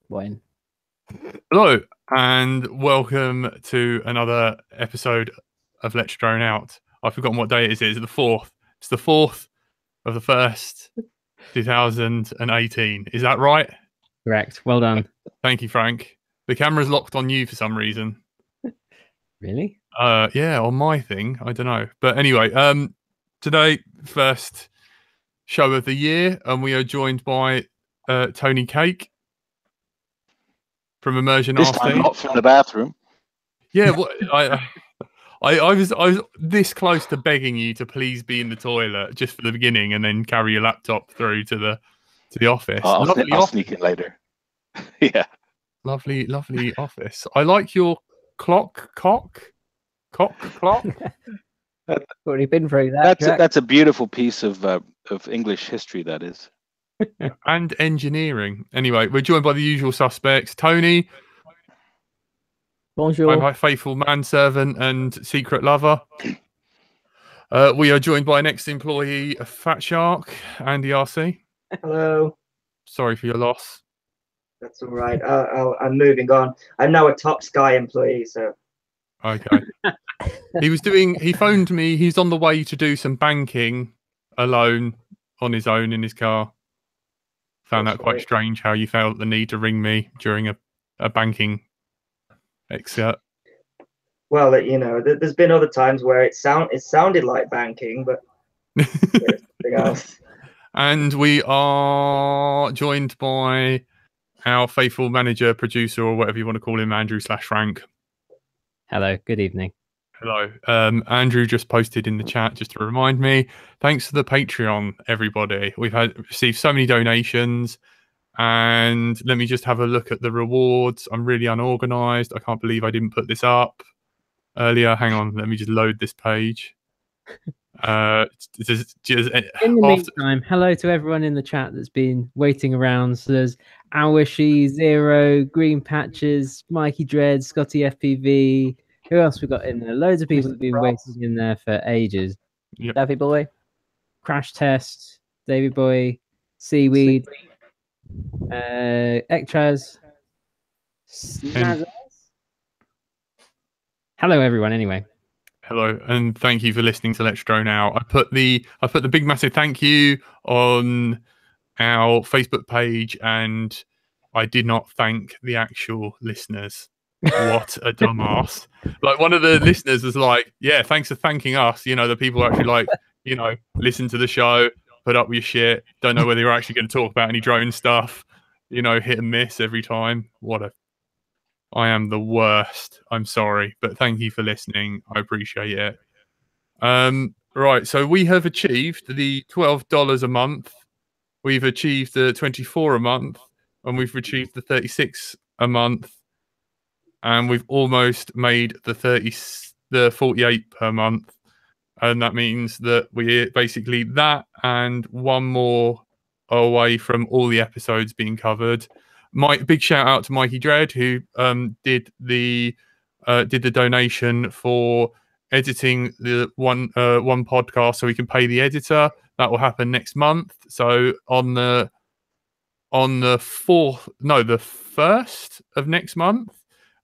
Wayne. Hello, and welcome to another episode of Let's Drone Out. I've forgotten what day it is. Is it the 4th? It's the 4th of the 1st, 2018. Is that right? Correct. Well done. Thank you, Frank. The camera's locked on you for some reason. Really? Yeah, on my thing. I don't know. But anyway, today, first show of the year, and we are joined by Tony Cake from Immersion RC. This time not from the bathroom. Yeah, well, I was this close to begging you to please be in the toilet just for the beginning, and then carry your laptop through to the office. I'll sneak in later. Yeah, lovely office. I like your clock. Already been through that. That's a beautiful piece of English history. That is. And engineering. Anyway, we're joined by the usual suspects: Tony. Bonjour. My faithful manservant and secret lover. We are joined by an ex-employee of Fatshark, Andy RC. Hello. Sorry for your loss. That's all right. I'm moving on. I'm now a Top Sky employee, so. Okay. He phoned me. He's on the way to do some banking alone on his own in his car. Found that quite strange how you felt the need to ring me during a banking excerpt. Well, there's been other times where it sounded like banking, but something else. And we are joined by our faithful manager, producer, or whatever you want to call him, Andrew/Frank. Hello. Good evening. Hello. Andrew just posted in the chat just to remind me. Thanks to the Patreon, everybody. We've received so many donations, and let me just have a look at the rewards. I'm really unorganized. I can't believe I didn't put this up earlier. Hang on, let me just load this page. In the meantime, hello to everyone in the chat that's been waiting around. So there's Awashi, Zero, Green Patches, Mikey Dread, Scotty FPV. Who else we got in there? Loads of people have been waiting in there for ages. Yep. Daffy Boy, Crash Test, Davy Boy, Seaweed, Ectraz, Snazzles. Hello, everyone. Anyway. Hello, and thank you for listening to Let's Drone Out. I put the big massive thank you on our Facebook page, and I did not thank the actual listeners. What a dumbass. Like, one of the listeners was like, yeah, thanks for thanking us. The people actually listen to the show, put up with your shit, don't know whether you're actually going to talk about any drone stuff, hit and miss every time. I am the worst. I'm sorry, but thank you for listening. I appreciate it. Right, so we have achieved the $12 a month. We've achieved the $24 a month, and we've achieved the $36 a month. And we've almost made the 48 per month, and that means that we're basically that and one more away from all the episodes being covered. Big shout out to Mikey Dread, who did the donation for editing the one podcast, so we can pay the editor. That will happen next month. So on the 1st of next month.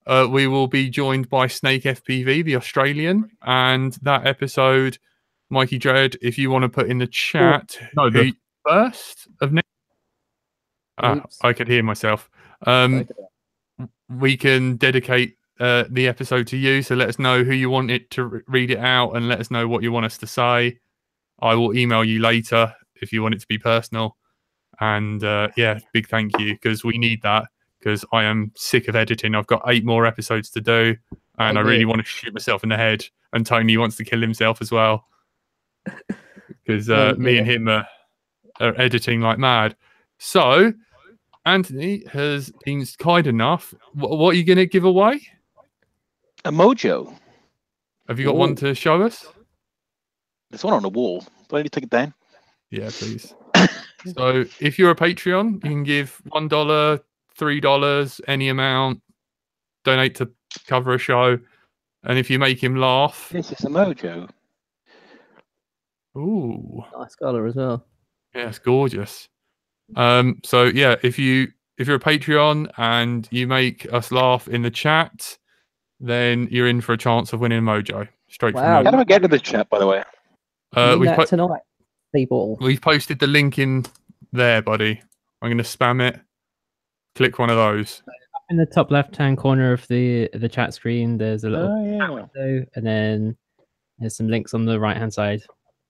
We will be joined by Snake FPV, the Australian, and that episode, Mikey Dread, if you want to put in the chat, the 1st of next. I could hear myself. We can dedicate the episode to you, so let us know who you want it to read it out, and let us know what you want us to say. I will email you later if you want it to be personal. And big thank you, because we need that. Because I am sick of editing. I've got 8 more episodes to do, and I really want to shoot myself in the head. And Tony wants to kill himself as well, because me and him are editing like mad. So Anthony has been kind enough. What are you going to give away? A Mojo. Have you got one to show us? There's one on the wall. Do I need to take it down? Yeah, please. So if you're a Patreon, you can give $1, $3, any amount, donate to cover a show, and if you make him laugh, this is a Mojo. Ooh, nice color as well. Yeah, it's gorgeous. So yeah, if you if you're a Patreon and you make us laugh in the chat, then you're in for a chance of winning Mojo straight from How me. do I get to the chat, by the way? That tonight, people. We've posted the link in there, buddy. I'm going to spam it. Click one of those. In the top left-hand corner of the chat screen, there's a little yeah. and then there's some links on the right-hand side.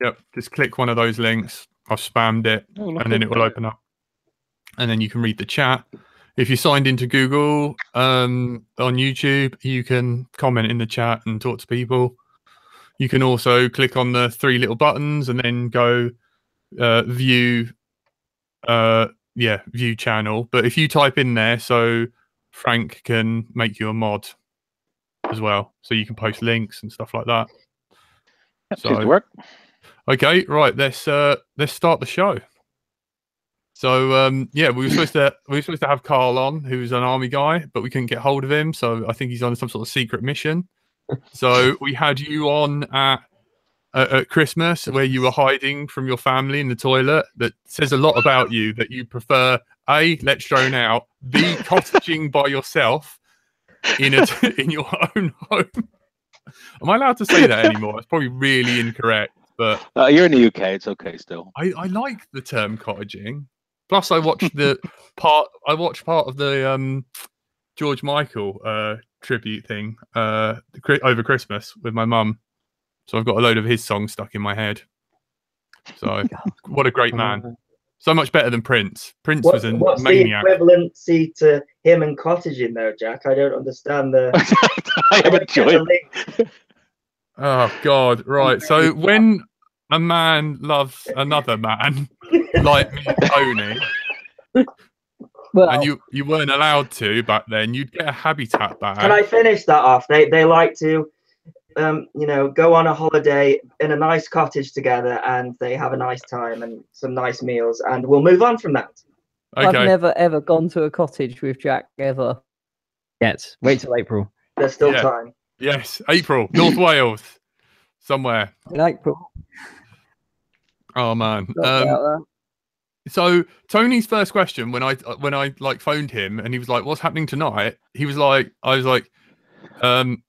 Yep, just click one of those links. I've spammed it, and then it will open up. And then you can read the chat. If you're signed into Google on YouTube, you can comment in the chat and talk to people. You can also click on the 3 little buttons and then go view view channel. But if you type in there, so Frank can make you a mod as well, so you can post links and stuff like that. Seems to work. Okay, right. Let's start the show. So we were supposed to have Carl on, who's an army guy, but we couldn't get hold of him. So I think he's on some sort of secret mission. So we had you on at Christmas, where you were hiding from your family in the toilet. That says a lot about you, that you prefer A, Let's Drone Out, B, cottaging by yourself in your own home. Am I allowed to say that anymore? It's probably really incorrect, but you're in the UK. It's okay still. I like the term cottaging. Plus, I watched part of the George Michael tribute thing over Christmas with my mum. So I've got a load of his songs stuck in my head. So what a great man. So much better than Prince. Prince was a what's maniac. The equivalency to him and Cottaging, though, Jack? I don't understand the. I haven't joined. Oh God! Right. So when a man loves another man, like me and Tony, and you weren't allowed to back then, you'd get a habitat back. Can I finish that off? They like to, go on a holiday in a nice cottage together, and they have a nice time and some nice meals, and we'll move on from that. Okay. I've never ever gone to a cottage with Jack ever. Yes. Wait till April. There's still time. Yes, April, North Wales, somewhere. In April. Oh man. So Tony's first question when I like phoned him and he was like, "What's happening tonight?" He was like, I was like Anthony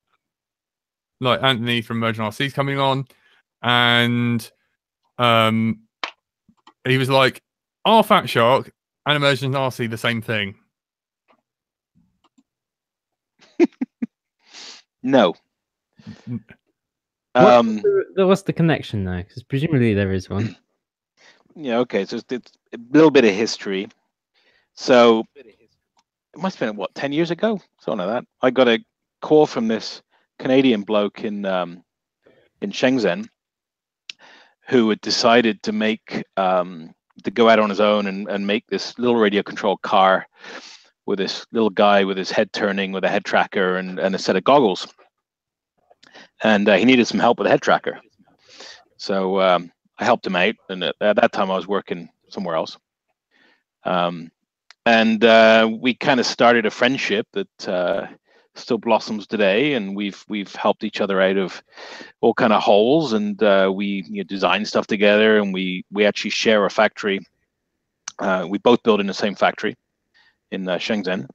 from Immersion RC is coming on, and he was like, "Are Fatshark and Immersion RC the same thing?" No. What's the connection though? Because presumably there is one. Yeah. Okay. So it's a little bit of history. So it must have been 10 years ago, something like that. I got a call from this Canadian bloke in Shenzhen who had decided to go out on his own and make this little radio controlled car with this little guy with his head turning with a head tracker and a set of goggles. And he needed some help with a head tracker. So I helped him out. And at that time I was working somewhere else. And we kind of started a friendship that still blossoms today. And we've helped each other out of all kind of holes. And we design stuff together. And we actually share a factory. We both build in the same factory in Shenzhen,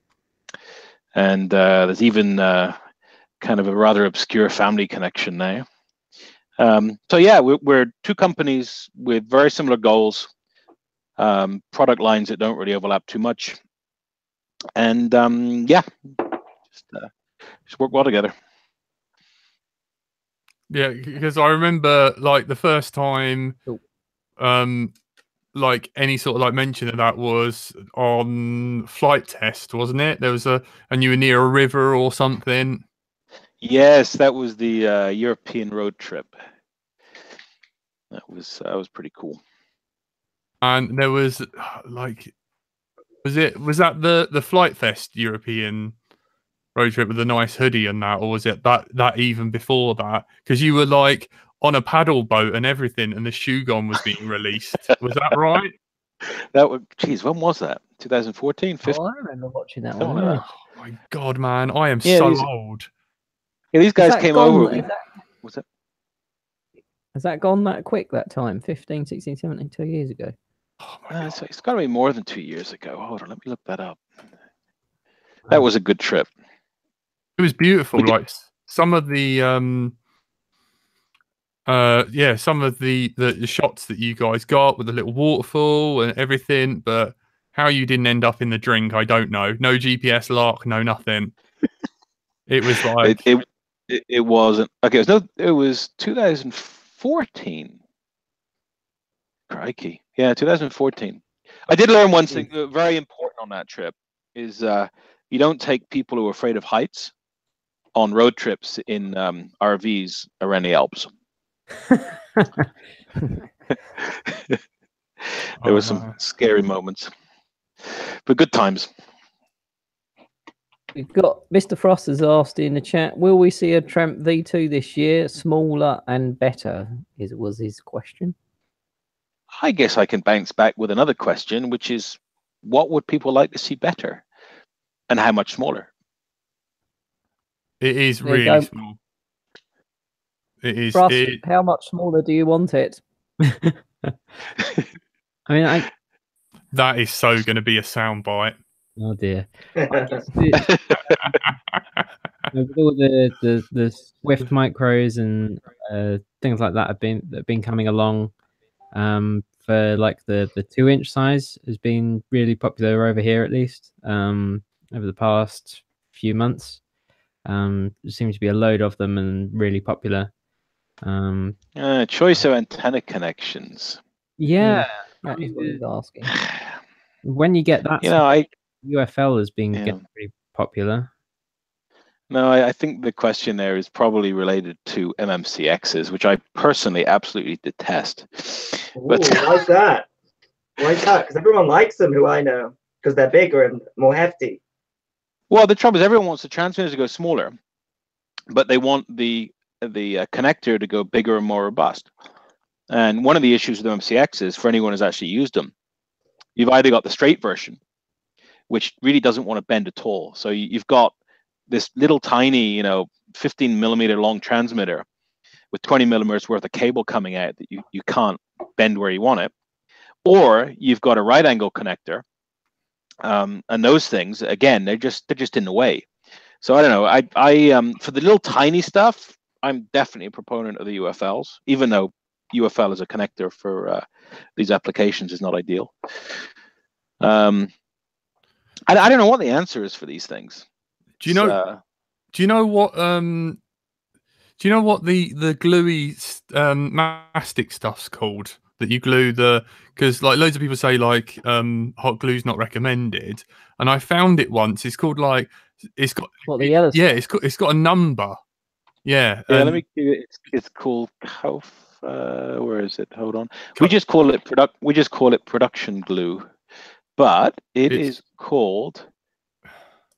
and there's even kind of a rather obscure family connection now. So yeah, we're two companies with very similar goals, product lines that don't really overlap too much, and just work well together. Yeah, because I remember like the first time like any sort of like mention of that was on Flight Test, wasn't it? There was and you were near a river or something. Yes, that was the European road trip. That was pretty cool. And there was like, was that the Flight Fest European road trip with the nice hoodie and that, or was it that even before that? Because you were like on a paddle boat and everything, and the Shogun was being released. Was that right? When was that? 2014, 15? Oh, I remember watching that one. Oh my God, man, I am so old. Yeah, these guys came over. What's that? Has that gone that quick that time? 15, 16, 17, 2 years ago? Oh my God. It's got to be more than 2 years ago. Hold on, let me look that up. That was a good trip. It was beautiful. Like some of the some of the shots that you guys got with the little waterfall and everything, but how you didn't end up in the drink, I don't know. No GPS lock, no nothing. It was like it wasn't okay. It was 2014. Crikey, yeah, 2014. I did learn one thing very important on that trip is you don't take people who are afraid of heights on road trips in RVs around the Alps. There were some scary moments, but good times. We've got Mr. Frost has asked in the chat, will we see a Tramp V2 this year? Smaller and better was his question. I guess I can bounce back with another question, which is, what would people like to see better, and how much smaller? It is really small. It is. Frost, how much smaller do you want it? I mean, that is so going to be a soundbite. Oh dear. With all the Swift micros and things like that have been coming along, for like the 2-inch size has been really popular over here, at least over the past few months. There seems to be a load of them and really popular. Choice of antenna connections. Yeah, that is what he's asking. When you get that, u.FL has been getting pretty popular. No, I think the question there is probably related to mmcx's, which I personally absolutely detest. Ooh, why's that? Why's that? Because everyone likes them, who I know, because they're bigger and more hefty. Well, the trouble is everyone wants the transmitters to go smaller, but they want the connector to go bigger and more robust. And one of the issues with mmcx is, for anyone who's actually used them, you've either got the straight version, which really doesn't want to bend at all. So you've got this little tiny, 15 millimeter long transmitter with 20 millimeters worth of cable coming out that you can't bend where you want it. Or you've got a right angle connector. And those things, again, they're just in the way. So I don't know. I for the little tiny stuff, I'm definitely a proponent of the u.FLs, even though u.FL as a connector for these applications is not ideal. I don't know what the answer is for these things. Do you know? Do you know what? Do you know what the gluey mastic stuff's called? That you glue because like loads of people say like hot glue's not recommended, and I found it once. It's called like it's got it's got a number. Yeah. Yeah. Let me give it. It's called Kauf. Where is it? Hold on. We just call it production glue, but it's is called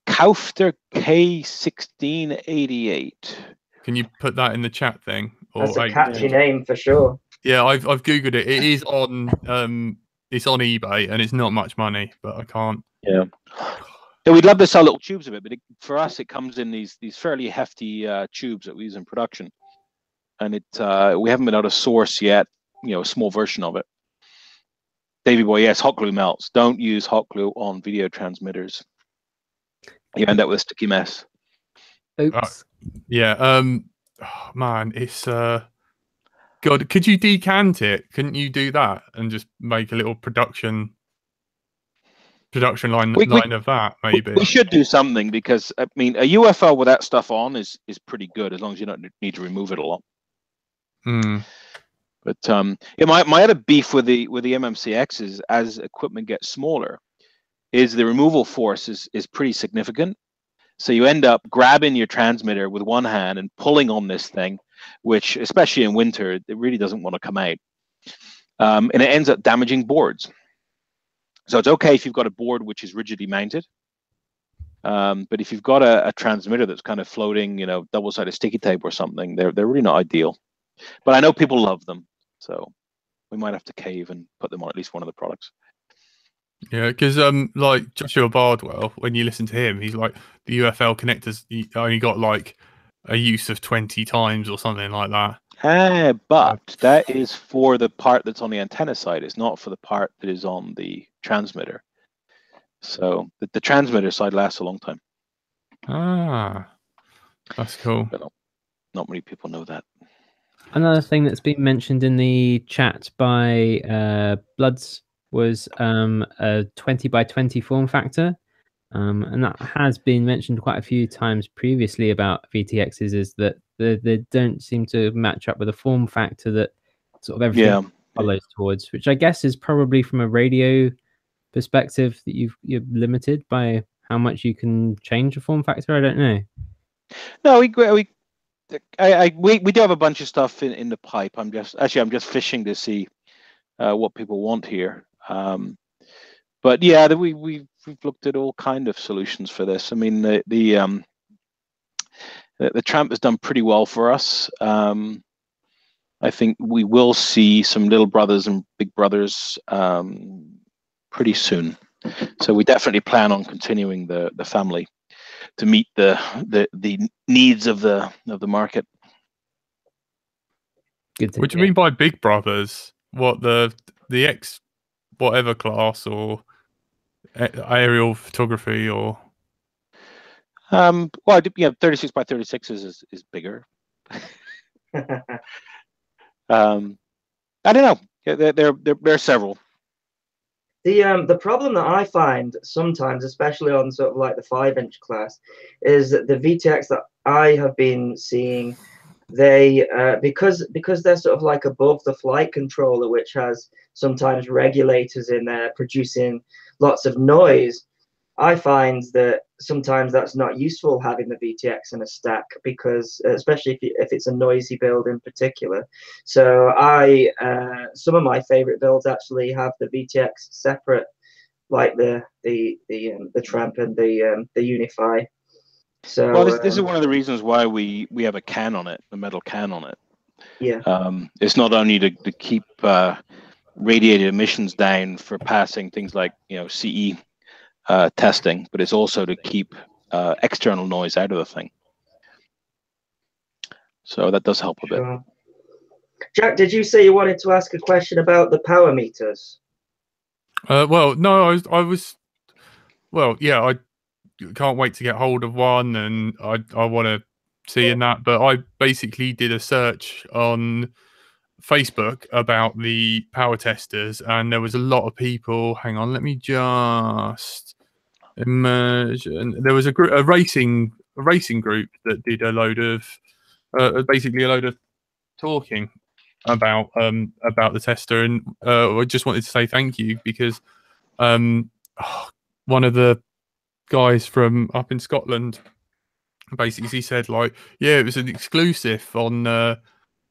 Kaufter K1688. Can you put that in the chat thing? That's a catchy name for sure. Yeah, I've googled it. It is on it's on eBay and it's not much money, but I can't. Yeah. Yeah, we'd love to sell little tubes of it, but for us it comes in these fairly hefty tubes that we use in production, and we haven't been able to source yet, a small version of it. Davey boy, yes, hot glue melts. Don't use hot glue on video transmitters. You end up with a sticky mess. Oops. Yeah. Oh, man, it's God. Could you decant it? Couldn't you do that and just make a little production line of that? Maybe we should do something, because I mean a u.FL with that stuff on is pretty good, as long as you don't need to remove it a lot. But my other beef with the mmcx is, as equipment gets smaller, is the removal force is pretty significant. So you end up grabbing your transmitter with one hand and pulling on this thing, which, especially in winter, it really doesn't want to come out. And it ends up damaging boards. So it's okay if you've got a board which is rigidly mounted. But if you've got a transmitter that's kind of floating, double-sided sticky tape or something, they're really not ideal. But I know people love them, so we might have to cave and put them on at least one of the products. Yeah, because like Joshua Bardwell, when you listen to him, he's like, the u.FL connectors only got like a use of 20 times or something like that. But that is for the part that's on the antenna side. It's not for the part that is on the transmitter. So the transmitter side lasts a long time. Ah, that's cool. But not many people know that. Another thing that's been mentioned in the chat by Bloods was a 20 by 20 form factor. And that has been mentioned quite a few times previously about VTXs, is that they don't seem to match up with a form factor that sort of everything follows towards, which I guess is probably from a radio perspective that you're limited by how much you can change a form factor. I don't know. No, we do have a bunch of stuff in the pipe. I'm just fishing to see what people want here. But yeah, we've looked at all kind of solutions for this. I mean, the Tramp has done pretty well for us. I think we will see some little brothers and big brothers pretty soon. So we definitely plan on continuing the family to meet the needs of the market. Good. What do you mean by big brothers? What the X whatever class or aerial photography or? Well, 36 by 36 is bigger. I don't know. There are several. The problem that I find sometimes, especially on sort of like the 5-inch class, is that the VTX that I have been seeing, they because they're sort of like above the flight controller, which has sometimes regulators in there producing lots of noise. I find that sometimes that's not useful having the VTX in a stack, because especially if it's a noisy build in particular. So some of my favorite builds actually have the VTX separate, like the Tramp and the Unify. So well, this is one of the reasons why we have a can on it, a metal can on it. Yeah. It's not only to keep radiated emissions down for passing things like CE testing, but it's also to keep external noise out of the thing. So that does help a bit. Jack, did you say you wanted to ask a question about the power meters? Well, no, I was. Well, yeah, I can't wait to get hold of one, and I want to see in that. But I basically did a search on Facebook about the power testers, and there was a lot of people. Hang on, let me just immersion. There was a racing group that did a load of basically a load of talking about the tester, and I just wanted to say thank you, because one of the guys from up in Scotland basically said, like, yeah, it was an exclusive on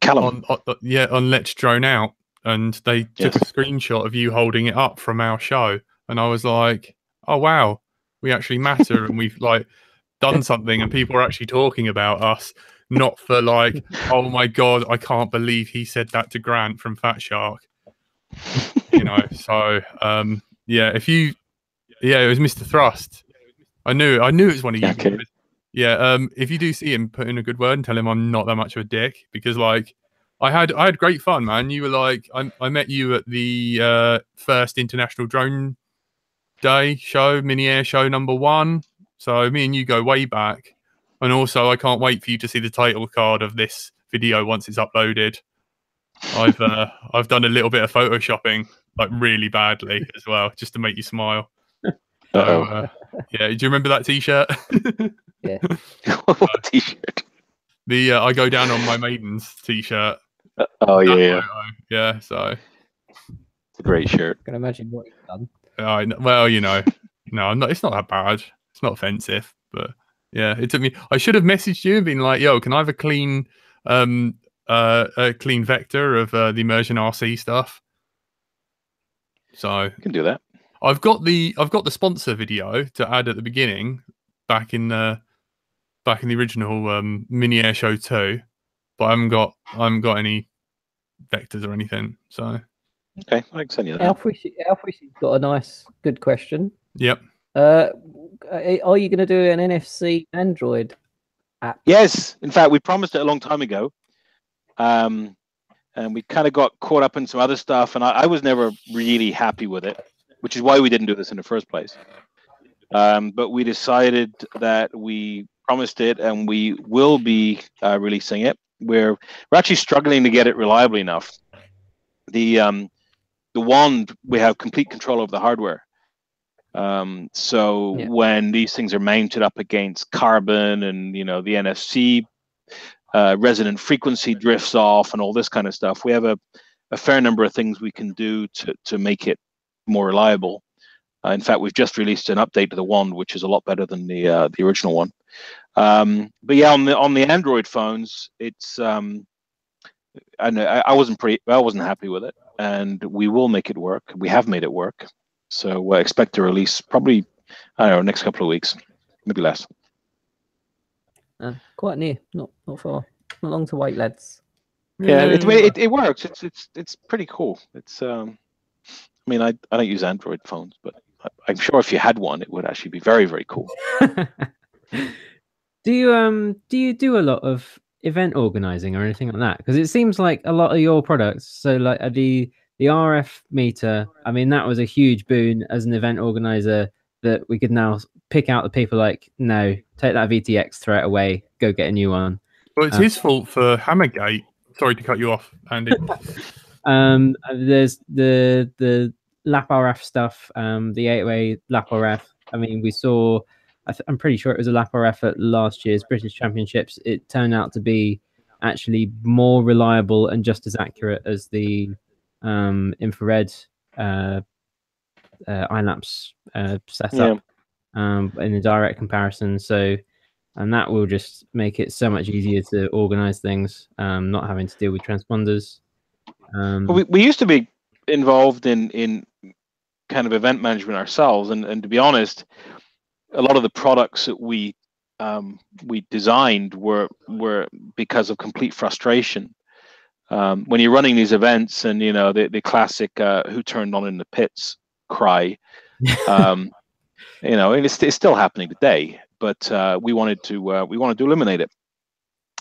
Callum. on Let's Drone Out, and they took a screenshot of you holding it up from our show, and I was like, oh wow, we actually matter, and we've like done something, and people are actually talking about us, not for like, oh my god, I can't believe he said that to Grant from Fatshark. So yeah, it was Mr. Thrust. I knew it was one of you. Okay. Yeah, if you do see him, put in a good word and tell him I'm not that much of a dick, because like I had great fun, man. You were like, I met you at the first International Drone Day show, mini air show #1. So me and you go way back, and also I can't wait for you to see the title card of this video once it's uploaded. I've done a little bit of photoshopping, like really badly as well, just to make you smile. So, yeah, do you remember that T-shirt? Yeah. What T-shirt? The I go down on my maidens T-shirt. Oh yeah. Yeah. So it's a great shirt. I can imagine what you've done. Well, no, I'm not. It's not that bad. It's not offensive, but yeah, it took me. I should have messaged you and been like, "Yo, can I have a clean vector of the Immersion RC stuff?" So You can do that. I've got the sponsor video to add at the beginning, back in the original mini air show 2, but I haven't got any vectors or anything. So okay, I can send you that. Alfred's got a nice, good question. Yep. Are you going to do an NFC Android app? Yes, in fact, we promised it a long time ago. and we kind of got caught up in some other stuff, and I was never really happy with it, which is why we didn't do this in the first place. But we decided that we promised it, and we will be releasing it. We're actually struggling to get it reliably enough. The wand, we have complete control over the hardware. So when these things are mounted up against carbon and, you know, the NFC resonant frequency drifts off and all this kind of stuff, we have a fair number of things we can do to make it more reliable. In fact, we've just released an update to the wand, which is a lot better than the original one. But yeah, on the Android phones, it's I wasn't happy with it, and we will make it work. We have made it work, so expect to release probably, I don't know, next couple of weeks, maybe less. Quite near, not far, not long to wait, lads. Yeah, it works. It's pretty cool. It's I mean, I don't use Android phones, but I'm sure if you had one, it would actually be very, very cool. Do you do a lot of event organizing or anything like that? Because it seems like a lot of your products, so like the RF meter, I mean, that was a huge boon as an event organizer, that we could now pick out the people like, no, take that VTX, throw it away, go get a new one. Well, it's his fault for Hammergate. Sorry to cut you off, Andy. There's the LapRF stuff, the 8-way LapRF. I mean, we saw, I'm pretty sure it was a LapRF at last year's British Championships. It turned out to be actually more reliable and just as accurate as the infrared ILAPS setup in a direct comparison. So, and that will just make it so much easier to organize things, not having to deal with transponders. We used to be involved in kind of event management ourselves, and to be honest, a lot of the products that we designed were because of complete frustration. When you're running these events, and you know the classic "who turned on in the pits" cry, you know, and it's still happening today. But we wanted to eliminate it.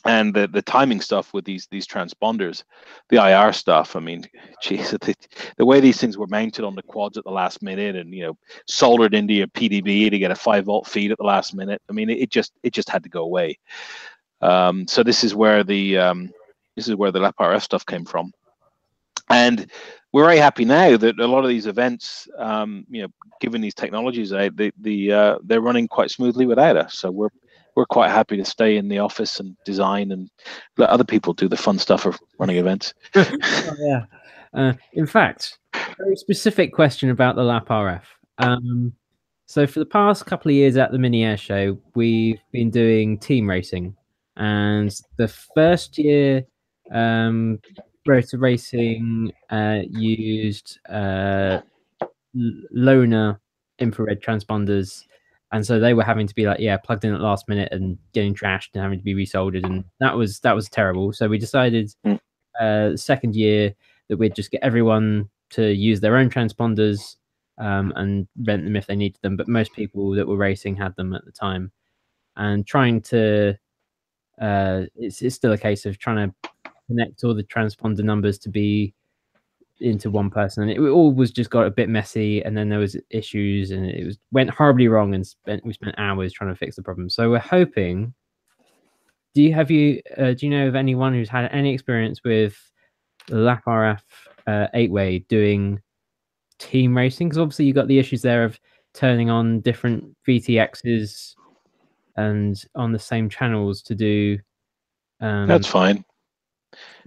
And the timing stuff with these transponders, the IR stuff, I mean, geez, the way these things were mounted on the quads at the last minute, and you know, soldered into your PDB to get a 5-volt feed at the last minute. I mean, it just had to go away. So this is where the LapRF stuff came from, and we're very happy now that a lot of these events, you know, given these technologies, they're running quite smoothly without us. So we're quite happy to stay in the office and design and let other people do the fun stuff of running events. Oh, yeah. In fact, a very specific question about the LapRF. So for the past couple of years at the Mini Air Show, we've been doing team racing. And the first year, Rotor Racing used loaner infrared transponders, and so they were having to be like, plugged in at last minute and getting trashed and having to be resoldered, and that was terrible. So we decided second year that we'd just get everyone to use their own transponders and rent them if they needed them, but most people that were racing had them at the time. And trying to it's still a case of trying to connect all the transponder numbers to be into one person, and it all was just got a bit messy, and then there was issues, and it went horribly wrong, and we spent hours trying to fix the problem. So we're hoping, do you know of anyone who's had any experience with LapRF 8-way doing team racing? Because obviously you've got the issues there of turning on different VTXs and on the same channels to do that's fine.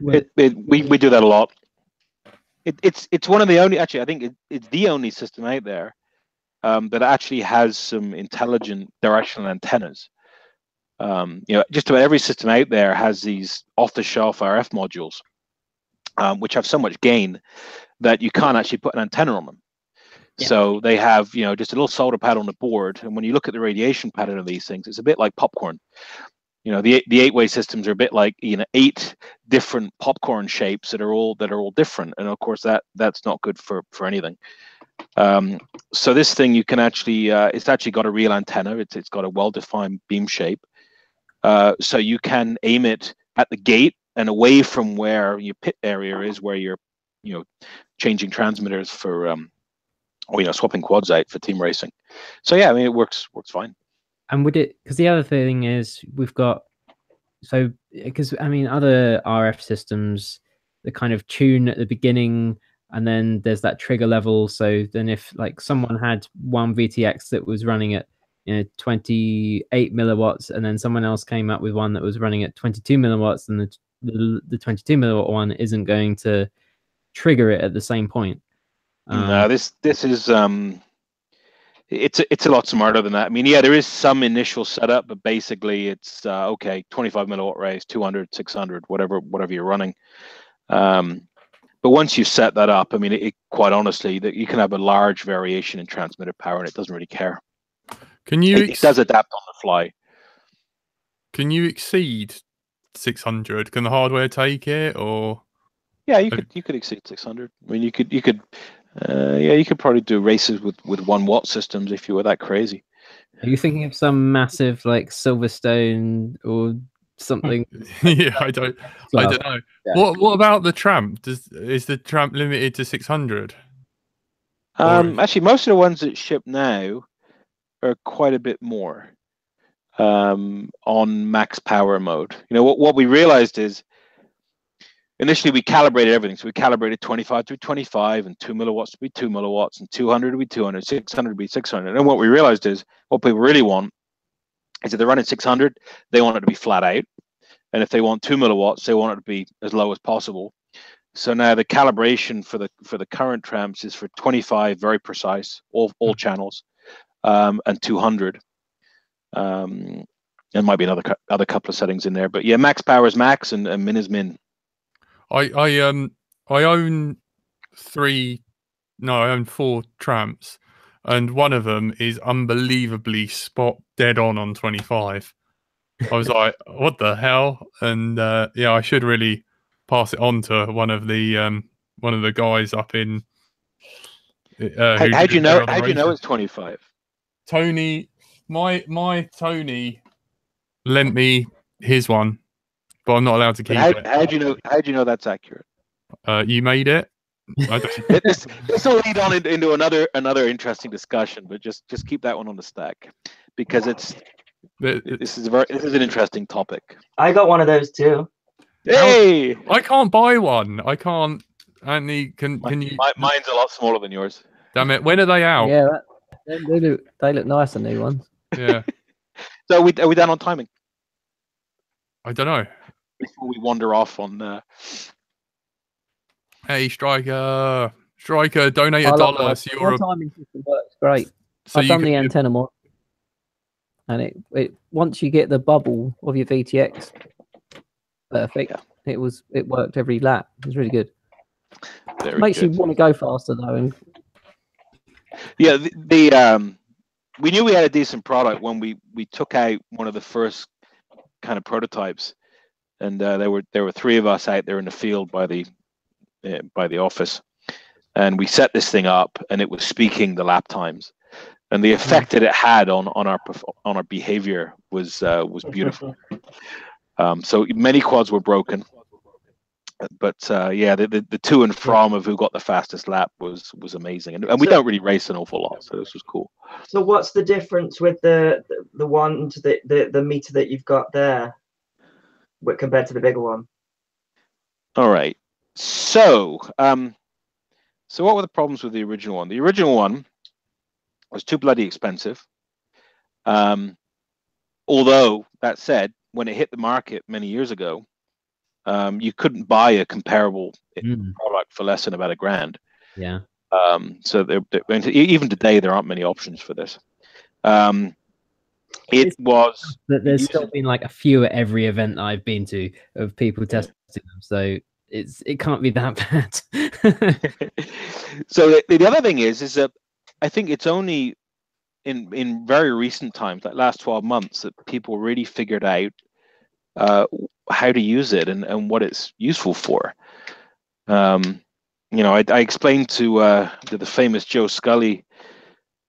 We do that a lot. It's one of the only, actually, I think it's the only system out there that actually has some intelligent directional antennas. You know, just about every system out there has these off-the-shelf RF modules, which have so much gain that you can't actually put an antenna on them. Yeah. So they have, you know, just a little solder pad on the board, and when you look at the radiation pattern of these things, it's a bit like popcorn. You know, the 8-way systems are a bit like, you know, 8 different popcorn shapes that are all different, and of course that's not good for anything. So this thing, you can actually it's actually got a real antenna. It's got a well-defined beam shape, so you can aim it at the gate and away from where your pit area is, where you're, changing transmitters for, or swapping quads out for team racing. So yeah, I mean, it works fine. And would it? Because the other thing is we've got because I mean other RF systems, the kind of tune at the beginning, and then there's that trigger level. So then if like someone had one VTX that was running at 28 milliwatts, and then someone else came up with one that was running at 22 milliwatts, and the 22 milliwatt one isn't going to trigger it at the same point. No, this is it's a lot smarter than that. I mean, yeah, there is some initial setup, but basically it's okay, 25 milliwatt race, 200, 600, whatever you're running. But once you set that up, I mean, it quite honestly, that you can have a large variation in transmitter power, and it doesn't really care. Can you? It does adapt on the fly. Can you exceed 600? Can the hardware take it, or? Yeah, you could exceed 600. I mean, you could probably do races with 1 watt systems if you were that crazy. Are you thinking of some massive like Silverstone or something? Yeah, I don't know. Yeah. What about the Tramp? Is the Tramp limited to 600? Actually, most of the ones that ship now are quite a bit more on max power mode. What we realized is initially we calibrated everything. So we calibrated 25 to be 25, and 2 milliwatts to be 2 milliwatts, and 200 to be 200, 600 to be 600. And what we realized is what people really want is if they're running 600, they want it to be flat out. And if they want 2 milliwatts, they want it to be as low as possible. So now the calibration for the current Tramps is for 25, very precise, all channels, and 200. There might be another couple of settings in there, but yeah, max power is max, and min is min. I own 4 Tramps, and one of them is unbelievably spot dead on 25. I was like, what the hell? And yeah, I should really pass it on to one of the guys up in. How'd you know it's 25? Tony, my Tony lent me his one, but I'm not allowed to keep it. How'd you know that's accurate? You made it. This will lead on into another interesting discussion, but just keep that one on the stack, because this is an interesting topic. I got one of those too. Hey, I can't buy one. I can't. Andy, can you? Mine's a lot smaller than yours. Damn it! When are they out? Yeah, they look nice, the new ones. Yeah. So are we done on timing? I don't know. Before we wander off on. Hey, Striker, donate $1. So your timing system works great. So I've done the antenna mod, and it once you get the bubble of your VTX, perfect. Yeah. It worked every lap. It was really good. Makes you want to go faster though. And yeah, we knew we had a decent product when we took out one of the first kind of prototypes, and there were 3 of us out there in the field by the office, and we set this thing up, and it was speaking the lap times, and the effect that it had on our behavior was beautiful. So many quads were broken, but yeah, the to and from of who got the fastest lap was amazing, and we don't really race an awful lot, so this was cool. So what's the difference with the one to the meter that you've got there compared to the bigger one? All right. So, what were the problems with the original one? The original one was too bloody expensive. Although that said, when it hit the market many years ago, you couldn't buy a comparable product for less than about $1,000. Yeah. So even today, there aren't many options for this. There's still been like a few at every event that I've been to of people testing them. So it can't be that bad. So the other thing is that I think it's only in very recent times, like last 12 months, that people really figured out how to use it and what it's useful for. I explained to the famous Joe Scully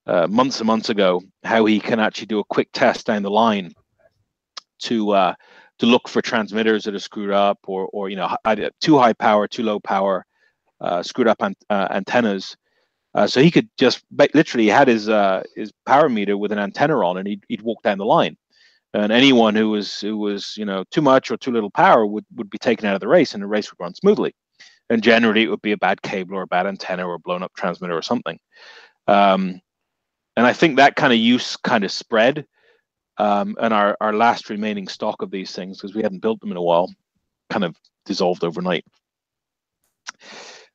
months and months ago how he can actually do a quick test down the line to to look for transmitters that are screwed up, or you know, too high power, too low power, screwed up antennas. So he could just literally had his power meter with an antenna on, and he'd walk down the line. And anyone who was you know, too much or too little power would be taken out of the race, and the race would run smoothly. And generally it would be a bad cable or a bad antenna or a blown up transmitter or something. And I think that kind of use kind of spread. And our last remaining stock of these things, because we hadn't built them in a while, kind of dissolved overnight.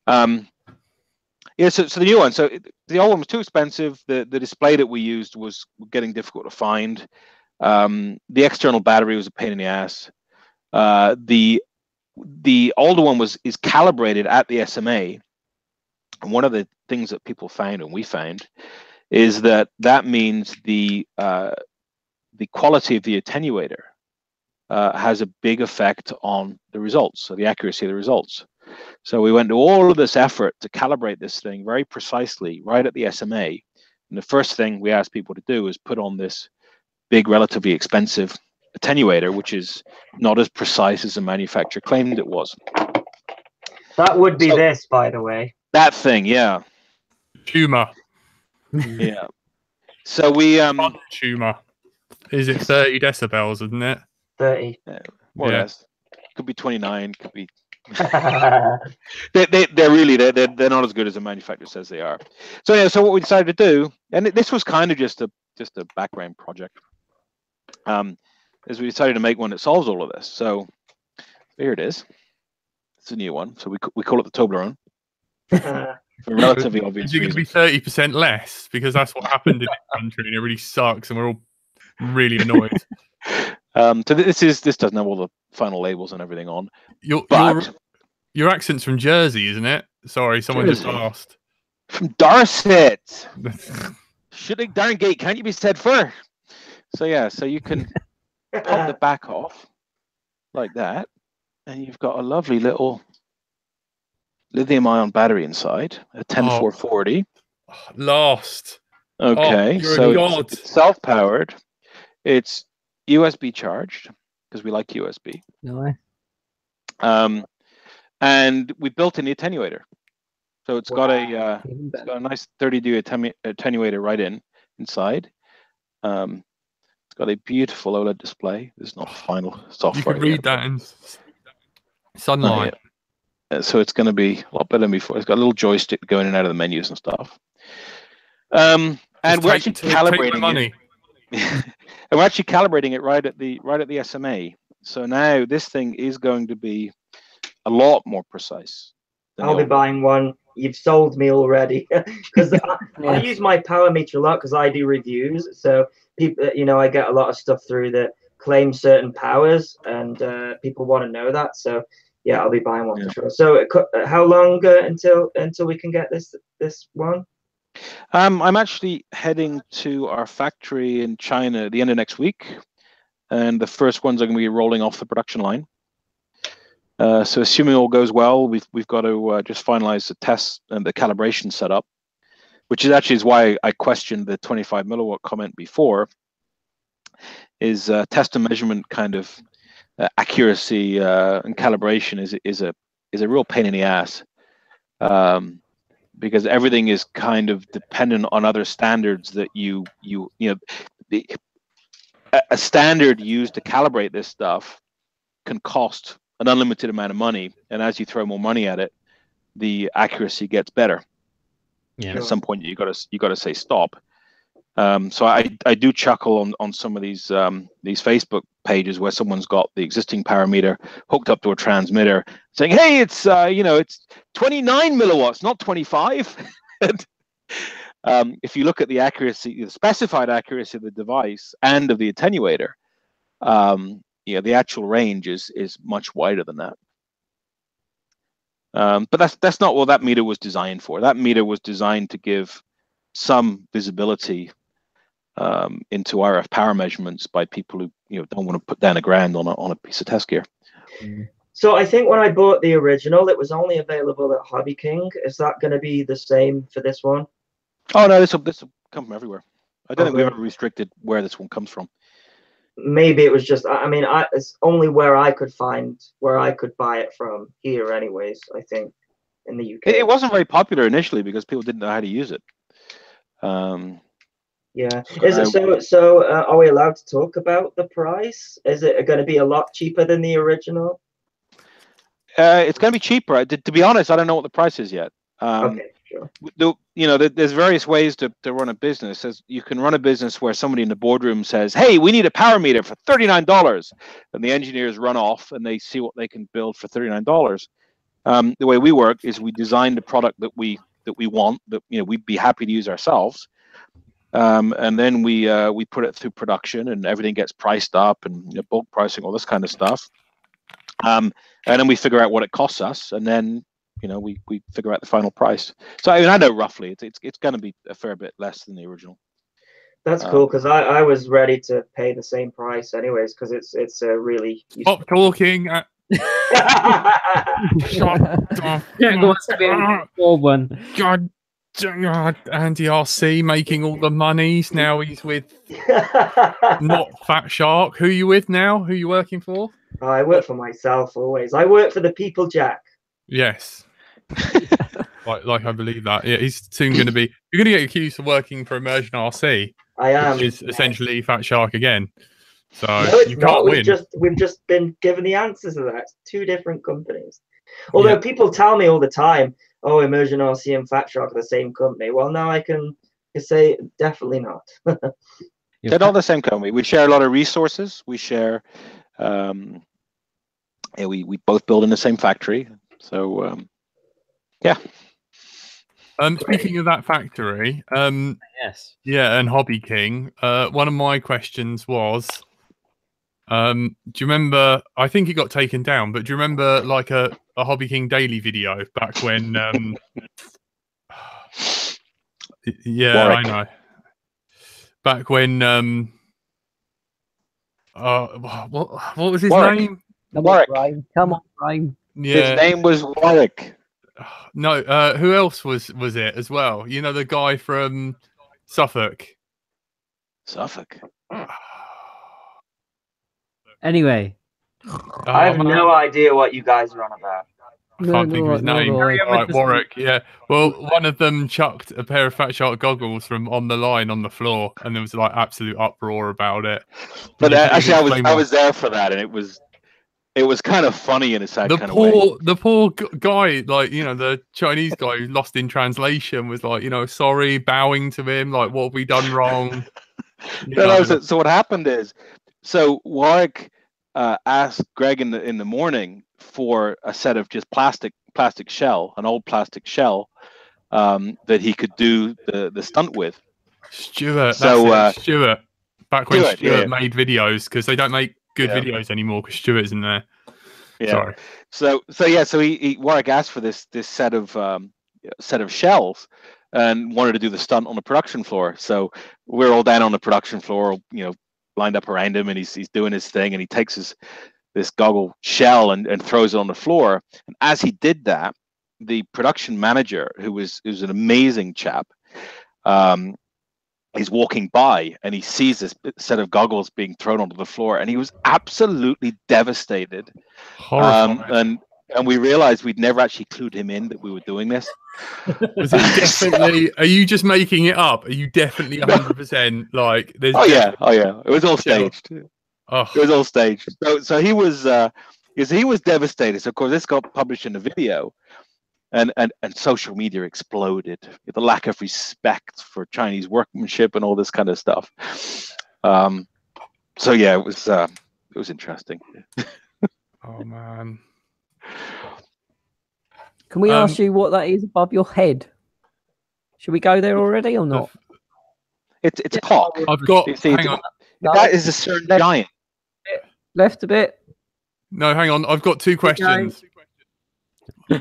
Yeah, so the new one. So the old one was too expensive. The display that we used was getting difficult to find. The external battery was a pain in the ass. The older one is calibrated at the SMA, and one of the things that people found, and we found, is that means the quality of the attenuator has a big effect on the results, so the accuracy of the results. So we went to all of this effort to calibrate this thing very precisely right at the SMA, and the first thing we asked people to do is put on this big, relatively expensive attenuator, which is not as precise as the manufacturer claimed it was. That would be this, by the way. That thing, yeah. Tumor. Yeah. So we tumor. Is it 30 decibels, isn't it? 30. More or less. Could be 29. Could be. they're really they're not as good as the manufacturer says they are. So yeah. So what we decided to do, and this was kind of just a background project. Is we decided to make one that solves all of this. So here it is. It's a new one. So we call it the Toblerone. For relatively obvious reasons. It's going to be 30% less, because that's what happened in this country, and it really sucks, and we're all really annoyed. So this doesn't have all the final labels and everything on. Your accent's from Jersey, isn't it? Sorry, someone just asked. From Dorset. Shooting darn gate, can't you be said first? So yeah, so you can pop the back off like that, and you've got a lovely little lithium-ion battery inside, a 10440. Lost. Okay, so it's self-powered. It's USB charged, because we like USB. No. And we built in the attenuator, so it's got a nice 30D attenuator right inside. It's got a beautiful OLED display. This is not final software. You can read that in sunlight. So it's going to be a lot better than before. It's got a little joystick going in and out of the menus and stuff. And we're actually calibrating it. And we're actually calibrating it right at the SMA. So now this thing is going to be a lot more precise. I'll be buying one. You've sold me already, because I use my power meter a lot because I do reviews. So people, you know, I get a lot of stuff through that claim certain powers, and people want to know that. So yeah, I'll be buying one for sure. So how long until we can get this one? I'm actually heading to our factory in China at the end of next week, and the first ones are going to be rolling off the production line. So assuming all goes well, we've got to just finalize the test and the calibration setup, which is why I questioned the 25 milliwatt comment before. Is test and measurement kind of accuracy and calibration is a real pain in the ass, because everything is kind of dependent on other standards that you know. A standard used to calibrate this stuff can cost an unlimited amount of money, and as you throw more money at it, the accuracy gets better. Yeah. At some point, you got to say stop. So I do chuckle on some of these Facebook pages where someone's got the existing power meter hooked up to a transmitter, saying, "Hey, it's it's 29 milliwatts, not 25." If you look at the accuracy, the specified accuracy of the device and of the attenuator, the actual range is much wider than that. But that's not what that meter was designed for. That meter was designed to give some visibility into RF power measurements by people who don't want to put down $1,000 on a piece of test gear. So I think when I bought the original, it was only available at Hobby King. Is that going to be the same for this one? Oh no, this will come from everywhere. I don't think we've ever restricted where this one comes from. maybe it was just, I mean, it's only where I could buy it from here anyways, I think, in the UK. It wasn't very popular initially because people didn't know how to use it. Yeah. Is it so are we allowed to talk about the price? Is it going to be a lot cheaper than the original? It's going to be cheaper. To be honest, I don't know what the price is yet. Okay, sure. You know, there's various ways to run a business. You can run a business where somebody in the boardroom says, "Hey, we need a power meter for $39," and the engineers run off and they see what they can build for $39. The way we work is we design the product that we want, that we'd be happy to use ourselves, and then we put it through production and everything gets priced up and bulk pricing, all this kind of stuff. And then we figure out what it costs us, and then we figure out the final price. So I mean, I know roughly it's going to be a fair bit less than the original. That's cool, because I was ready to pay the same price anyways, because it's a really useful. Stop talking. Shut up. God, Andy RC making all the monies. Now he's with not Fatshark. Who are you with now? Who are you working for? Oh, I work for myself always. I work for the people, Jack. Yes. like I believe that. Yeah, he's soon going to be. You're going to get accused of working for Immersion RC. I am. Which is essentially Fatshark again. So no, you can't win. We've just been given the answers to that. It's two different companies. Although people tell me all the time, "Oh, Immersion RC and Fatshark are the same company." Well, now I can say definitely not. They're not the same company. We share a lot of resources. We share. We both build in the same factory. So yeah. Speaking of that factory, yes, yeah, and Hobby King. One of my questions was, do you remember? I think it got taken down, but do you remember like a Hobby King daily video back when? Yeah, Warwick. I know. Back when what was his Warwick. name? Warwick. Come on, Brian. Yeah. His name was Warwick. No, who else was it as well? You know, the guy from Suffolk. Suffolk. Anyway, I have no idea what you guys are on about. I can't think of his name. Right, Warwick. Yeah. Well, one of them chucked a pair of Fatshark goggles from on the line on the floor, and there was like absolute uproar about it. But actually, I was there for that, and it was kind of funny in a sad kind of way. The poor guy, like the Chinese guy who lost in translation, was like, sorry, bowing to him, like, what have we done wrong? So what happened is, Warwick asked Greg in the morning for a set of just plastic shell, an old plastic shell, that he could do the stunt with. Stuart. Stuart. Back when Stuart made videos, because they don't make good videos anymore because Stuart isn't there. Yeah. Sorry. So Warwick asked for this set of shells and wanted to do the stunt on the production floor. So we're all down on the production floor, lined up around him, and he's doing his thing, and he takes this goggle shell and throws it on the floor. And as he did that, the production manager, who was an amazing chap, he's walking by and he sees this set of goggles being thrown onto the floor, and he was absolutely devastated. And we realized we'd never actually clued him in that we were doing this. Was it definitely? Are you just making it up? Are you definitely 100% like? There's Oh yeah. It was all staged. Oh. It was all staged. So he was devastated. So of course this got published in a video. And social media exploded with the lack of respect for Chinese workmanship and all this kind of stuff. So yeah, it was interesting. Oh man! Can we ask you what that is above your head? Should we go there already or not? It's a cock. I've got. Hang on. That is a certain giant. Left a bit. No, hang on. I've got two questions. I've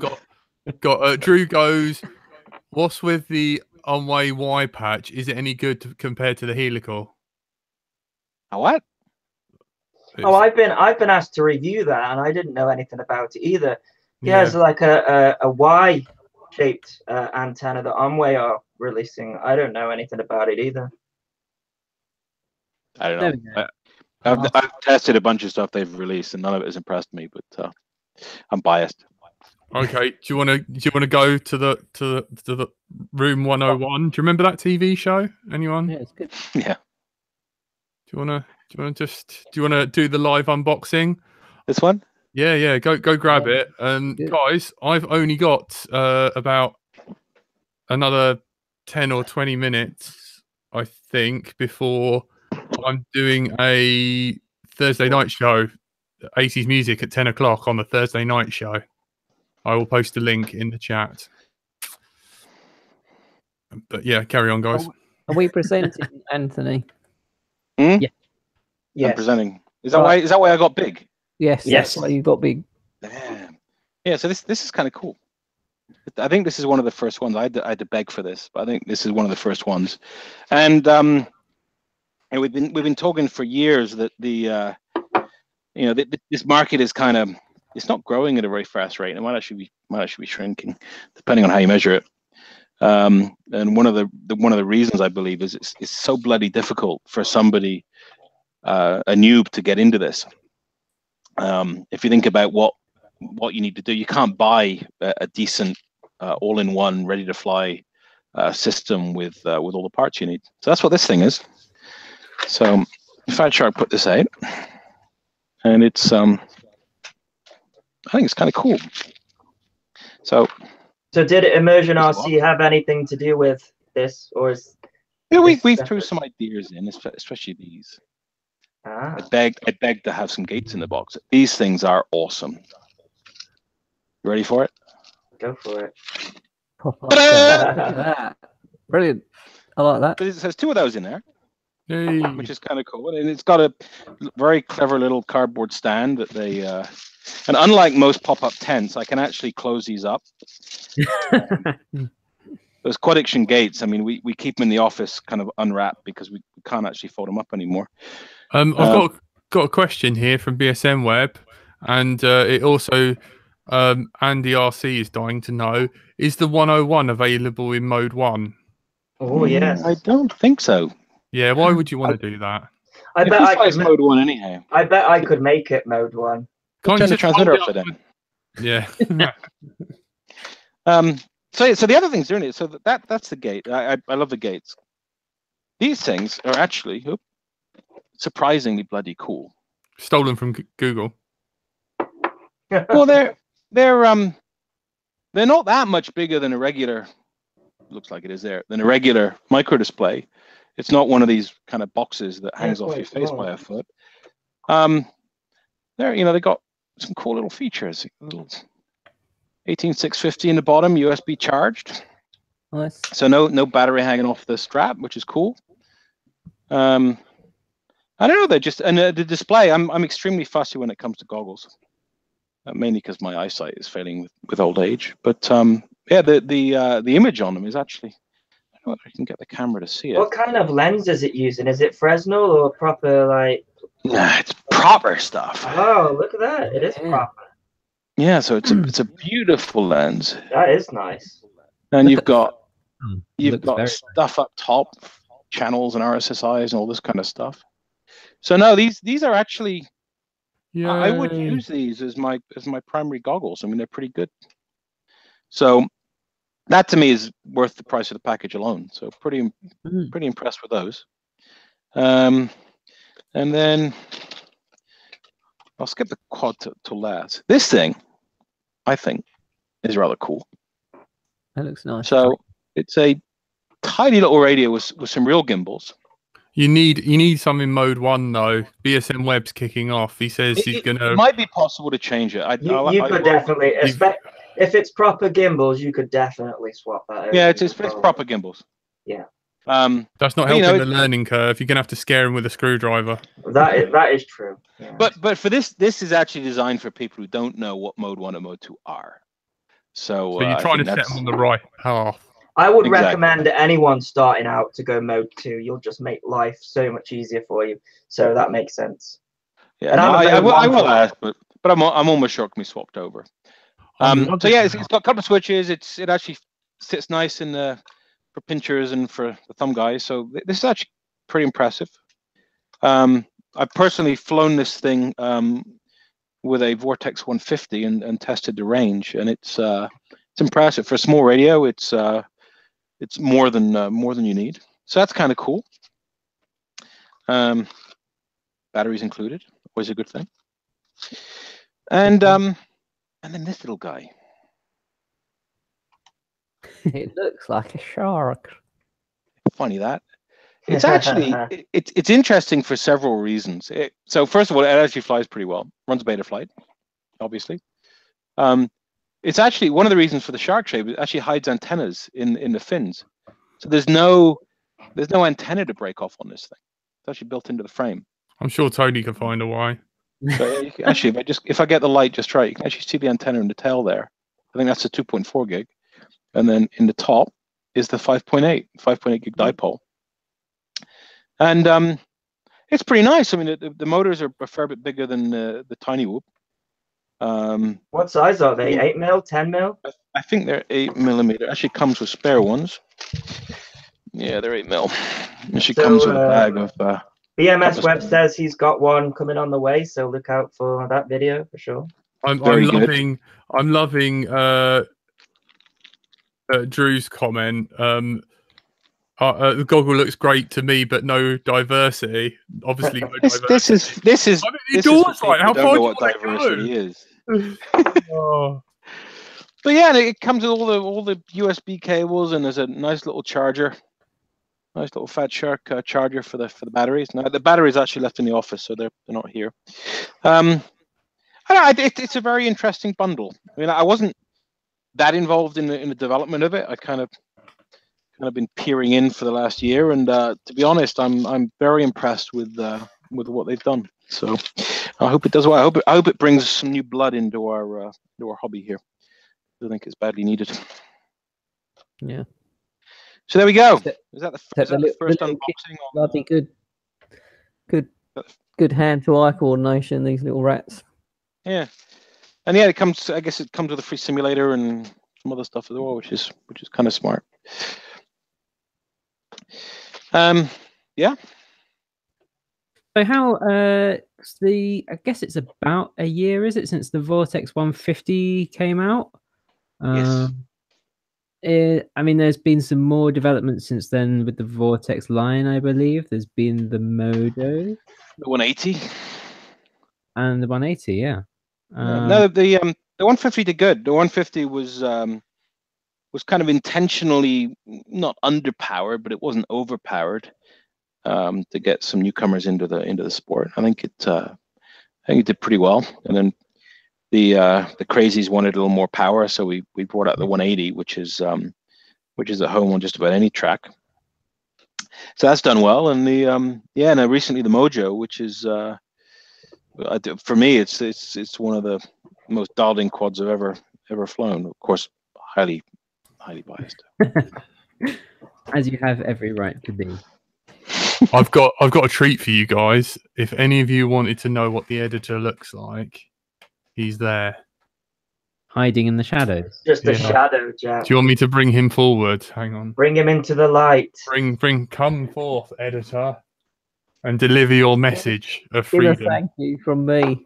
got Drew goes, what's with the on-way Y patch? Is it any good compared to the helical? What? Oh, I've been asked to review that, and I didn't know anything about it either. Yeah, it's like a Y-shaped antenna that Onway are releasing. I don't know anything about it either. I don't know. I've tested a bunch of stuff they've released, and none of it has impressed me. But I'm biased. Okay. Do you want to go to the room 101? Do you remember that TV show? Anyone? Yeah, it's good. Yeah. Do you want to do the live unboxing? This one? Yeah. Go grab it. Guys, I've only got about another 10 or 20 minutes, I think, before I'm doing a Thursday night show, 80s music at 10 o'clock on the Thursday night show. I will post a link in the chat. But yeah, carry on, guys. Are we presenting, Anthony? Yeah. Yes. I'm presenting. Is that why I got big? Yes. Yes. That's why you got big. Damn. Yeah. So this is kind of cool. I think this is one of the first ones. I had to beg for this, but I think this is one of the first ones. And we've been talking for years that this market is kind of, it's not growing at a very fast rate. It might actually be shrinking, depending on how you measure it. And one of the reasons I believe is it's so bloody difficult for somebody, a noob, to get into this. If you think about what you need to do, you can't buy a decent all-in-one, ready-to-fly system with all the parts you need. So that's what this thing is. So Fatshark put this out, and it's I think it's kind of cool. So did Immersion RC have anything to do with this, or is? Yeah, we threw some ideas in, especially these. Ah. I begged to have some gates in the box. These things are awesome. You ready for it? Go for it. Look at that. Brilliant. I like that. There's two of those in there. Yay. Which is kind of cool, and it's got a very clever little cardboard stand that they and unlike most pop-up tents, I can actually close these up. Those Cottaging gates, I mean, we keep them in the office kind of unwrapped because we can't actually fold them up anymore. I've got a question here from BSM Web, and it also Andy RC is dying to know: is the 101 available in mode 1? Oh yes. I don't think so. Yeah, why would you want to do that? I bet I could mode 1 anyhow. I bet I could make it mode 1. Can't Turn you the just transmitter hold upside it down. Yeah. So the other things doing it. So that's the gate. I love the gates. These things are actually surprisingly bloody cool. Stolen from Google. Well, they're not that much bigger than a regular. Looks like it is there than a regular micro display. It's not one of these kind of boxes that hangs off your face by a foot. They got some cool little features. A little 18650 in the bottom, USB charged. Nice. So no battery hanging off the strap, which is cool. I don't know. They're just, and the display. I'm extremely fussy when it comes to goggles, mainly because my eyesight is failing with old age. But yeah, the image on them is actually. I don't know if I can get the camera to see it. What kind of lens is it using? Is it Fresnel or proper like? Nah, it's proper stuff. Oh, look at that! It is proper. Yeah, so it's a beautiful lens. That is nice. And you've got very stuff up top, channels and RSSIs and all this kind of stuff. So no, these are actually. Yeah. I would use these as my primary goggles. I mean, they're pretty good. So that to me is worth the price of the package alone. So pretty impressed with those. And then I'll skip the quad to last. This thing, I think, is rather cool. That looks nice. So it's a tiny little radio with some real gimbals. You need some in mode 1 though. BSM Web's kicking off. He says he's gonna. It might be possible to change it. You could definitely, if it's proper gimbals, you could definitely swap that over. Yeah, it's proper gimbals. Yeah. That's not helping the learning curve. You're gonna have to scare him with a screwdriver. That is true. Yeah. But for this is actually designed for people who don't know what mode 1 and mode 2 are. So you're trying to set them on the right path. I would recommend anyone starting out to go mode 2. You'll just make life so much easier for you. So that makes sense. Yeah, and I will ask, but I'm almost sure it can be swapped over. So yeah, it's got a couple of switches. It actually sits nice in for pinchers and for the thumb guys. So this is actually pretty impressive. I I've personally flown this thing with a Vortex 150 and tested the range, and it's impressive for a small radio. It's more than you need, so that's kind of cool. Batteries included, always a good thing. And then this little guy. It looks like a shark. Funny that. It's actually it's interesting for several reasons. So first of all, it actually flies pretty well. Runs beta flight, obviously. It's actually one of the reasons for the shark shape. It actually hides antennas in the fins, so there's no antenna to break off on this thing. It's actually built into the frame. I'm sure Tony can find a why. So actually, if I get the light just right, you can actually see the antenna in the tail there. I think that's a 2.4 gig, and then in the top is the 5.8 gig dipole. And it's pretty nice. I mean, the motors are a fair bit bigger than the Tiny Whoop. What size are they? 8 mil, 10 mil? I think they're 8 millimeter. Actually, comes with spare ones. Yeah, they're 8 mil. And she comes with a bag of. BMS Web says he's got one coming on the way, so look out for that video for sure. I'm loving Drew's comment. The goggle looks great to me, but no diversity. Obviously, no diversity. This is. I mean, doors right. How far do you what want diversity is? Oh. But yeah, it comes with all the USB cables, and there's a nice little charger, nice little Fatshark charger for the batteries. Now the batteries actually left in the office, so they're not here. It's a very interesting bundle. I mean, I wasn't that involved in the development of it. I kind of been peering in for the last year, and to be honest, I'm very impressed with what they've done. So I hope it does well. I hope it brings some new blood into our hobby here. I think it's badly needed. Yeah. So there we go. Is that the first unboxing? Bloody good hand to eye coordination. These little rats. Yeah, and yeah, I guess it comes with a free simulator and some other stuff as well, which is kind of smart. Yeah. So how I guess it's about a year, is it, since the Vortex 150 came out? Yes. I mean, there's been some more developments since then with the Vortex line, I believe. There's been the Modo. The 180. And the 180, yeah. No, the 150 did good. The 150 was kind of intentionally not underpowered, but it wasn't overpowered to get some newcomers into the sport. I think it did pretty well. And then the crazies wanted a little more power, so we brought out the 180, which is at home on just about any track. So that's done well. And recently the Mojo, which is for me, it's one of the most dialed-in quads I've ever flown. Of course, highly biased. As you have every right to be. I've got a treat for you guys. If any of you wanted to know what the editor looks like, he's there. Hiding in the shadows. Just a shadow, Jack. Do you want me to bring him forward? Hang on. Bring him into the light. Come forth, editor, and deliver your message of freedom. Give a thank you from me.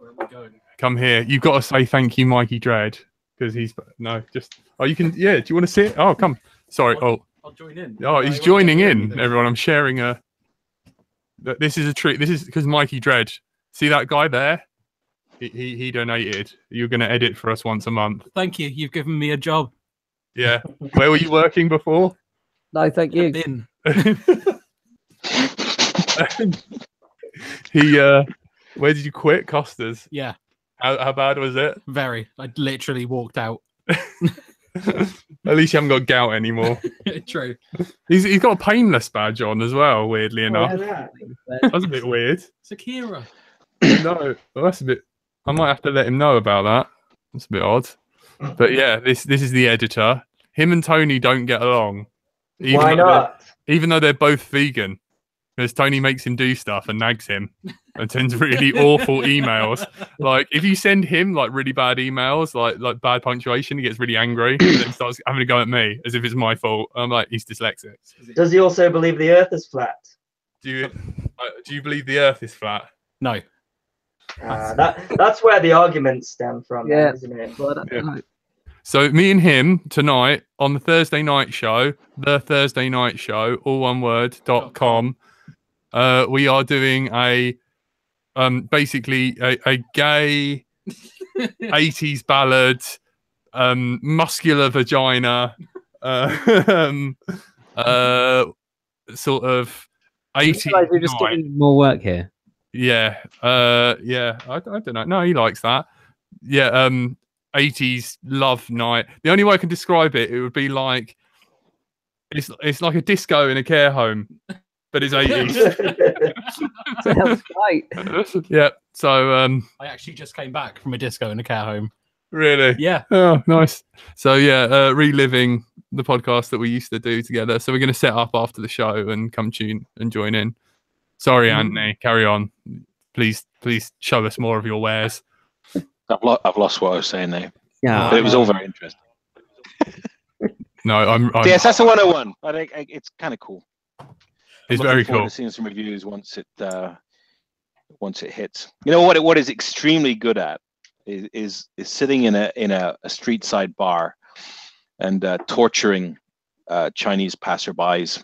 Come here. You've got to say thank you, Mikey Dread, because he's you can. Yeah. Do you want to see it? Oh, come. Sorry. I'll join in. Oh, he's joining in. Everyone, I'm sharing a. This is a treat. This is because Mikey Dread. See that guy there? He donated. You're going to edit for us once a month. Thank you. You've given me a job. Yeah. Where were you working before? No, thank you. Bin. Where did you quit? Costa's. Yeah. How bad was it? Very. I literally walked out. At least you haven't got gout anymore. True. He's got a painless badge on as well, weirdly enough. That's a bit weird. Sakira. No, well, that's a bit. I might have to let him know about that. That's a bit odd. But yeah, this is the editor. Him and Tony don't get along. Why not? Even though they're both vegan. Because Tony makes him do stuff and nags him and sends really awful emails. Like if you send him like really bad emails, like bad punctuation, he gets really angry and then starts having a go at me as if it's my fault. I'm like, he's dyslexic. Does he also believe the Earth is flat? Do you believe the Earth is flat? No. That's where the arguments stem from, Yeah. then, isn't it? But, Yeah. So me and him tonight on the Thursday night show, all one word.com, we are doing a basically a gay 80s ballad, muscular vagina, sort of 80s. We're just getting more work here. Yeah, yeah. I don't know. No, he likes that. Yeah, 80s love night. The only way I can describe it, it would be like it's like a disco in a care home, but it's 80s. sounds great. Yeah. So I actually just came back from a disco in a care home. really, Yeah. oh, nice. So yeah, reliving the podcast that we used to do together. So we're going to set up after the show and come tune and join in. Sorry, Anthony. Carry on. Please show us more of your wares. I've lost what I was saying now. Yeah, But it was all very interesting. No, I'm Yes, that's a 101. I think it's kind of cool. It's I'm very looking forward cool. to seeing some reviews once it hits. You know what? What is extremely good at is sitting in a street side bar and torturing Chinese passerbys,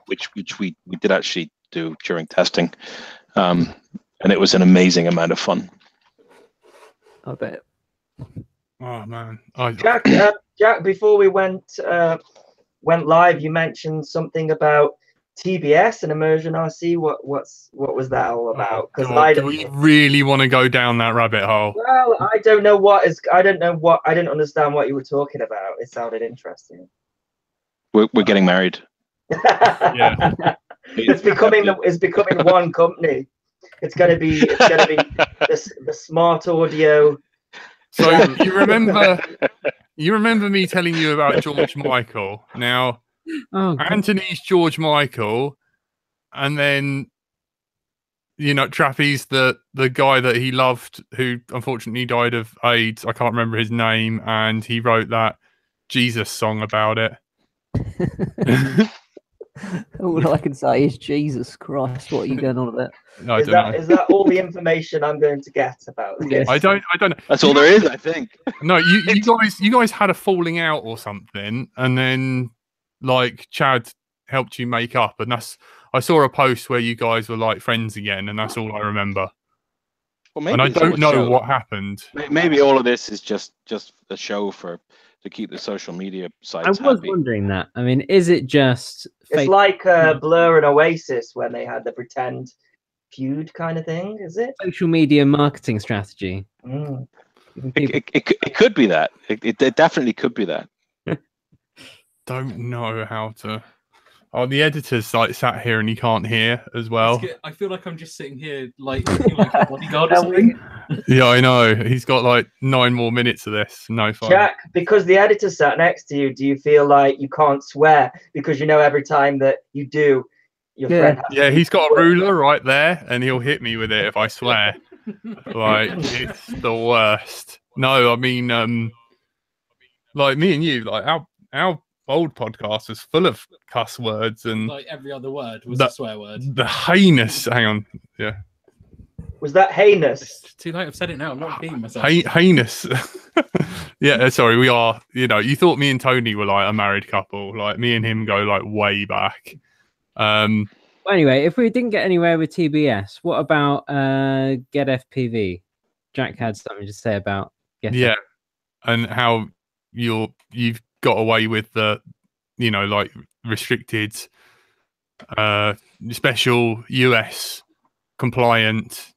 which we did actually do during testing, and it was an amazing amount of fun. I bet. Oh man, Jack, before we went live, you mentioned something about TBS and Immersion RC. What was that all about? Because do we really want to go down that rabbit hole? Well, I don't understand what you were talking about. It sounded interesting. We're getting married. Yeah. It's becoming one company. It's gonna be the smart audio. So you remember me telling you about George Michael? Now, Anthony's George Michael, and then Trappy's the guy that he loved, who unfortunately died of AIDS. I can't remember his name, and he wrote that Jesus song about it. All I can say is Jesus Christ. What are you going on about? Is that all the information I'm going to get about this? I don't know. That's all there is, I think. No, you guys had a falling out or something, and then like Chad helped you make up, and I saw a post where you guys were like friends again, and that's all I remember. Well, maybe and I don't know what happened. Maybe all of this is just a show to keep the social media sites I was happy. wondering that. I mean, is it just It's like Blur and Oasis when they had the pretend feud kind of thing, is it? social media marketing strategy? It could be that. It definitely could be that. Don't know how to. Oh, the editor's like sat here and he can't hear as well. I feel like I'm just sitting here like looking like a bodyguard or something. Yeah, I know. He's got like 9 more minutes of this. No fun. Jack, because the editor sat next to you, do you feel like you can't swear because every time that you do, your friend has Yeah, he's got a ruler right there, and he'll hit me with it if I swear. Like it's the worst. No, I mean, like me and you, like our old podcast was full of cuss words, and like every other word was a swear word. The heinous. Hang on, yeah. Was that heinous? It's too late. I've said it now. I'm not repeating myself. Heinous. Yeah, sorry. We are. You thought me and Tony were like a married couple. Like me and him go like way back. Well, anyway, if we didn't get anywhere with TBS, what about GetFPV? Jack had something to say about Yeah, and how you've got away with the like restricted special US compliant.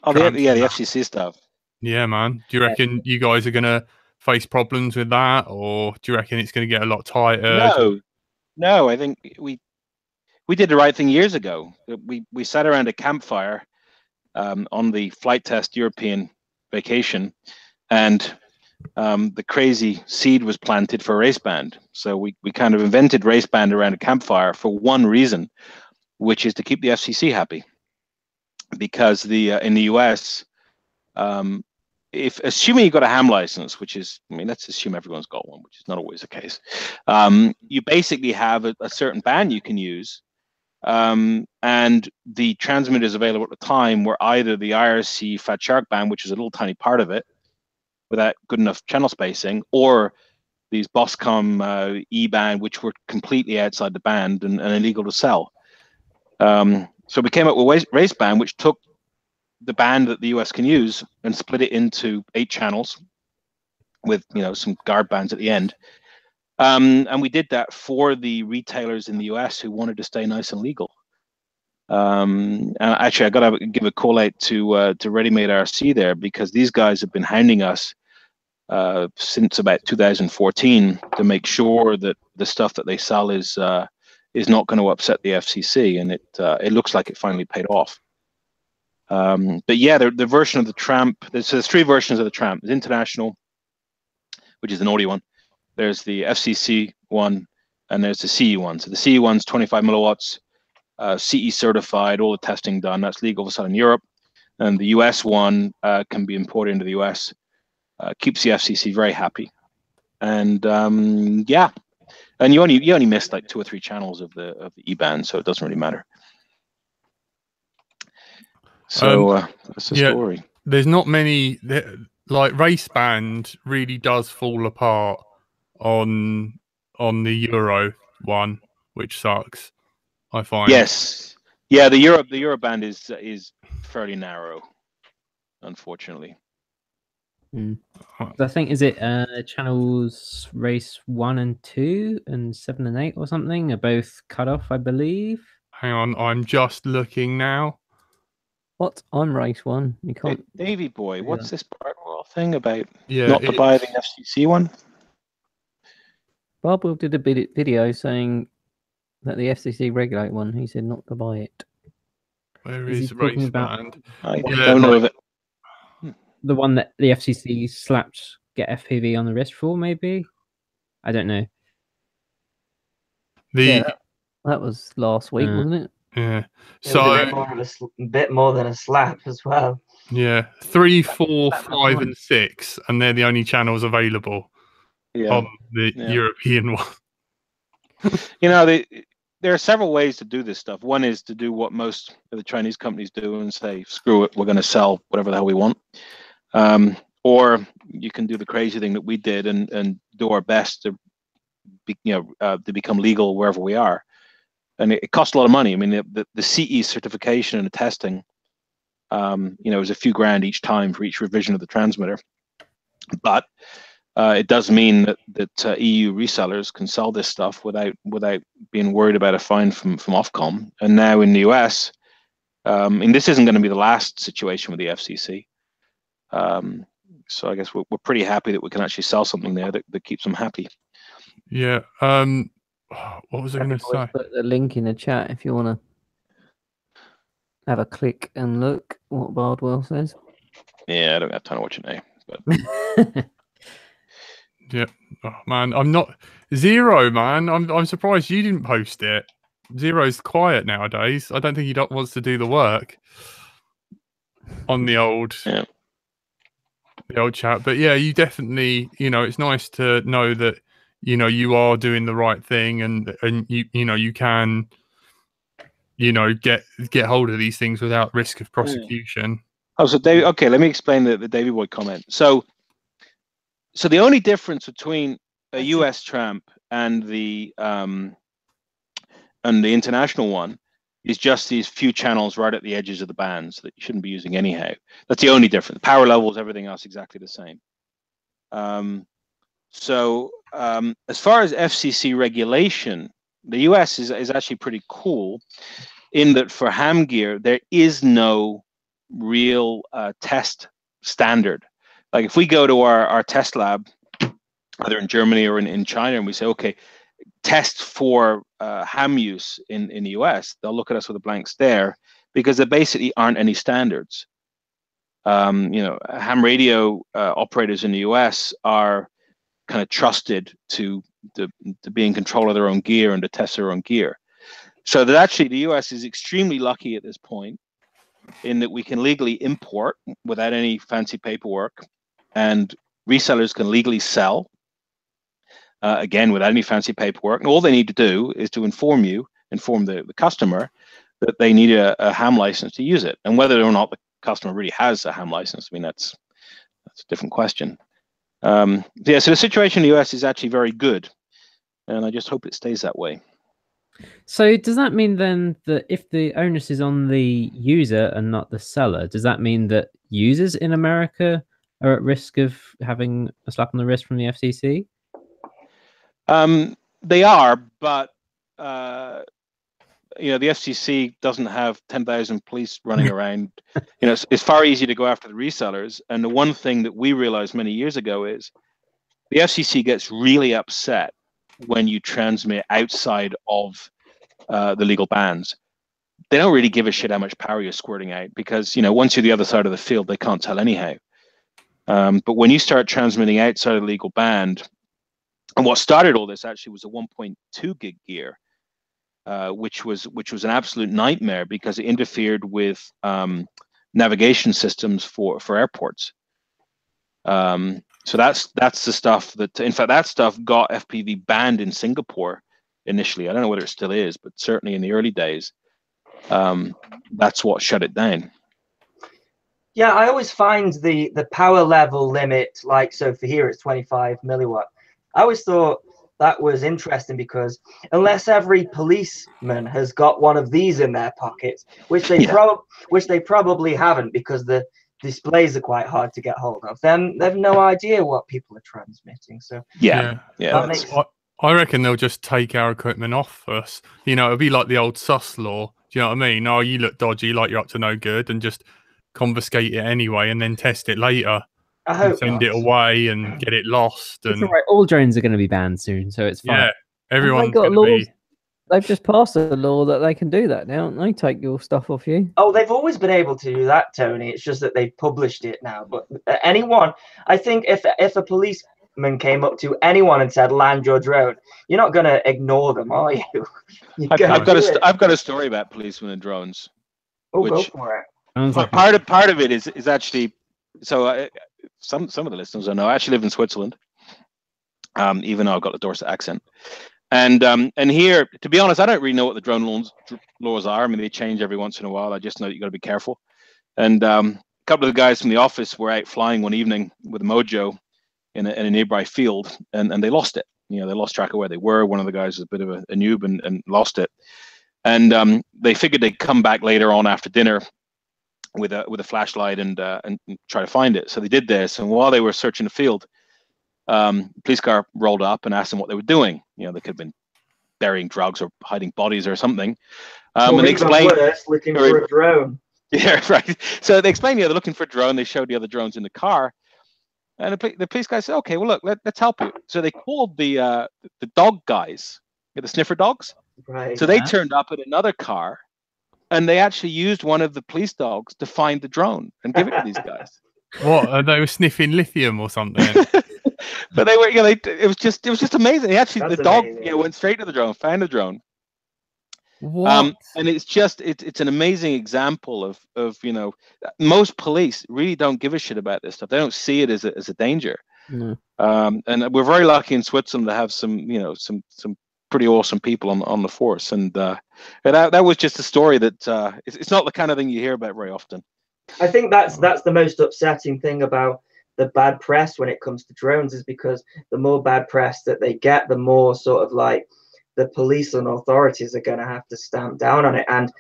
Oh, the FCC stuff. Yeah, man. Do you reckon you guys are gonna face problems with that, or do you reckon it's gonna get a lot tighter? No. I think we did the right thing years ago. We sat around a campfire on the flight test European vacation, and the crazy seed was planted for raceband. So we kind of invented raceband around a campfire for one reason, which is to keep the FCC happy. Because in the US, if assuming you got a ham license, which is, let's assume everyone's got one, which is not always the case. You basically have a certain band you can use And the transmitters available at the time were either the IRC Fatshark band, which is a little tiny part of it, without good enough channel spacing, or these Boscom E-band, which were completely outside the band and illegal to sell. So we came up with raceband, which took the band that the US can use and split it into 8 channels with some guard bands at the end. And we did that for the retailers in the US who wanted to stay nice and legal. And actually, I got to give a call out to Ready-Made RC there, because these guys have been hounding us since about 2014 to make sure that the stuff that they sell is not going to upset the FCC, and it looks like it finally paid off. But yeah, the version of the Tramp, there's 3 versions of the Tramp. There's International, which is an audio one. There's the FCC one, and there's the CE one. So the CE one's 25 milliwatts, CE certified, all the testing done. That's legal for sale in Europe. And the US one can be imported into the US. Keeps the FCC very happy. And yeah, and you only missed like 2 or 3 channels of the E-band, so it doesn't really matter. So that's the story. There's not many, like Raceband really does fall apart on the Euro one, which sucks, I find. Yes, yeah, the Euro band is fairly narrow, unfortunately. I think, is it channels race 1 and 2 and 7 and 8 or something are both cut off, I believe. Hang on, I'm just looking now. What? I'm race 1. You can't. Hey, Davey boy, what's this part thing about? Yeah, not to buy the FCC one. Barbara did a video saying that the FCC regulate one. He said not to buy it. Where is Raceband? I don't know of it. The one that the FCC slapped GetFPV on the wrist for, maybe? I don't know. Yeah, that was last week, wasn't it? Yeah. So a bit more than a slap as well. Yeah, 3, 4, 5, and 6, and they're the only channels available on the European one. There are several ways to do this stuff. One is to do what most of the Chinese companies do and say, screw it, we're going to sell whatever the hell we want. Or you can do the crazy thing that we did and do our best to become legal wherever we are. And it costs a lot of money. I mean, the CE certification and the testing, is a few grand each time for each revision of the transmitter. But it does mean that EU resellers can sell this stuff without being worried about a fine from Ofcom. And now in the US, and this isn't going to be the last situation with the FCC. So I guess we're pretty happy that we can actually sell something there that keeps them happy. Yeah. What was I going to say? Put the link in the chat if you want to have a click and look what Bardwell says. Yeah, I don't have time to watch it now. But yeah. Oh, man, I'm not Zero, man. I'm surprised you didn't post it. Zero's quiet nowadays. I don't think he wants to do the work on the old chat. But yeah, you definitely, it's nice to know that you are doing the right thing, and you can get hold of these things without risk of prosecution. Oh, so David, okay, let me explain the Davey Boy comment. So the only difference between a US Tramp and the international one is just these few channels right at the edges of the bands that you shouldn't be using anyhow. That's the only difference. Power levels, everything else exactly the same. As far as FCC regulation, the US is actually pretty cool in that for ham gear, there is no real test standard. Like if we go to our test lab, either in Germany or in China, and we say, okay, test for ham use in the US, they'll look at us with a blank stare because there basically aren't any standards. Ham radio operators in the US are kind of trusted to be in control of their own gear and to test their own gear. So that actually the US is extremely lucky at this point in that we can legally import without any fancy paperwork, and resellers can legally sell, again, without any fancy paperwork. And all they need to do is to inform you inform the customer that they need a ham license to use it. And whether or not the customer really has a ham license, I mean, that's a different question. Yeah, so the situation in the US is actually very good, and I just hope it stays that way. So does that mean then that if the onus is on the user and not the seller, does that mean that users in America are at risk of having a slap on the wrist from the FCC? They are, but you know, the FCC doesn't have 10,000 police running around. You know, it's far easier to go after the resellers. And the one thing that we realized many years ago is the FCC gets really upset when you transmit outside of the legal bands. They don't really give a shit how much power you're squirting out, because, you know, once you're the other side of the field, they can't tell anyhow. But when you start transmitting outside of the legal band, and what started all this actually was a 1.2 gig gear, which was an absolute nightmare because it interfered with navigation systems for airports. So that's the stuff that, in fact, that stuff got FPV banned in Singapore initially. I don't know whether it still is, but certainly in the early days, that's what shut it down. Yeah, I always find the power level limit, like, so for here it's 25 milliwatt. I always thought that was interesting because unless every policeman has got one of these in their pockets, which they probably haven't, because the displays are quite hard to get hold of, then they've no idea what people are transmitting. So yeah. I reckon they'll just take our equipment off us. You know, it'll be like the old sus law. Do you know what I mean? Oh, you look dodgy, like you're up to no good, and just confiscate it anyway and then test it later. I hope send it away and get it lost. And it's all right. All drones are going to be banned soon, so it's fine. Yeah, everyone's got going to be. They've just passed a law that they can do that now. They take your stuff off you. Oh, they've always been able to do that, Tony. It's just that they've published it now. But anyone, I think, if a policeman came up to anyone and said, "Land your drone," you're not going to ignore them, are you? I've got a story about policemen and drones. Oh, go for it. Part of it is actually, so some of the listeners I know, I actually live in Switzerland, even though I've got the Dorset accent. And here, to be honest, I don't really know what the drone laws are. I mean, they change every once in a while. I just know that you got to be careful. And a couple of the guys from the office were out flying one evening with a Mojo in a nearby field, and they lost it. You know, they lost track of where they were. One of the guys was a bit of a noob and lost it. And they figured they'd come back later on after dinner with a flashlight and try to find it. So they did this, and while they were searching the field, police car rolled up and asked them what they were doing. You know, they could have been burying drugs or hiding bodies or something. And they explained, looking for a drone. Yeah, right. So they explained, yeah, they're looking for a drone. They showed the other drones in the car, and the police guy said, "Okay, well, look, let's help you." So they called the dog guys, the sniffer dogs. Right. So they turned up in another car, and they actually used one of the police dogs to find the drone and give it to these guys. What? They were sniffing lithium or something. But they were, you know, it was just amazing. They actually, That's the dog, amazing. you know, went straight to the drone, found the drone. What? And it's an amazing example of, you know, most police really don't give a shit about this stuff. They don't see it as a danger. No. And we're very lucky in Switzerland to have some, you know, some pretty awesome people on the force. And that was just a story that it's not the kind of thing you hear about very often. I think that's the most upsetting thing about the bad press when it comes to drones, is because the more bad press that they get, the more sort of like the police and authorities are going to have to stamp down on it. And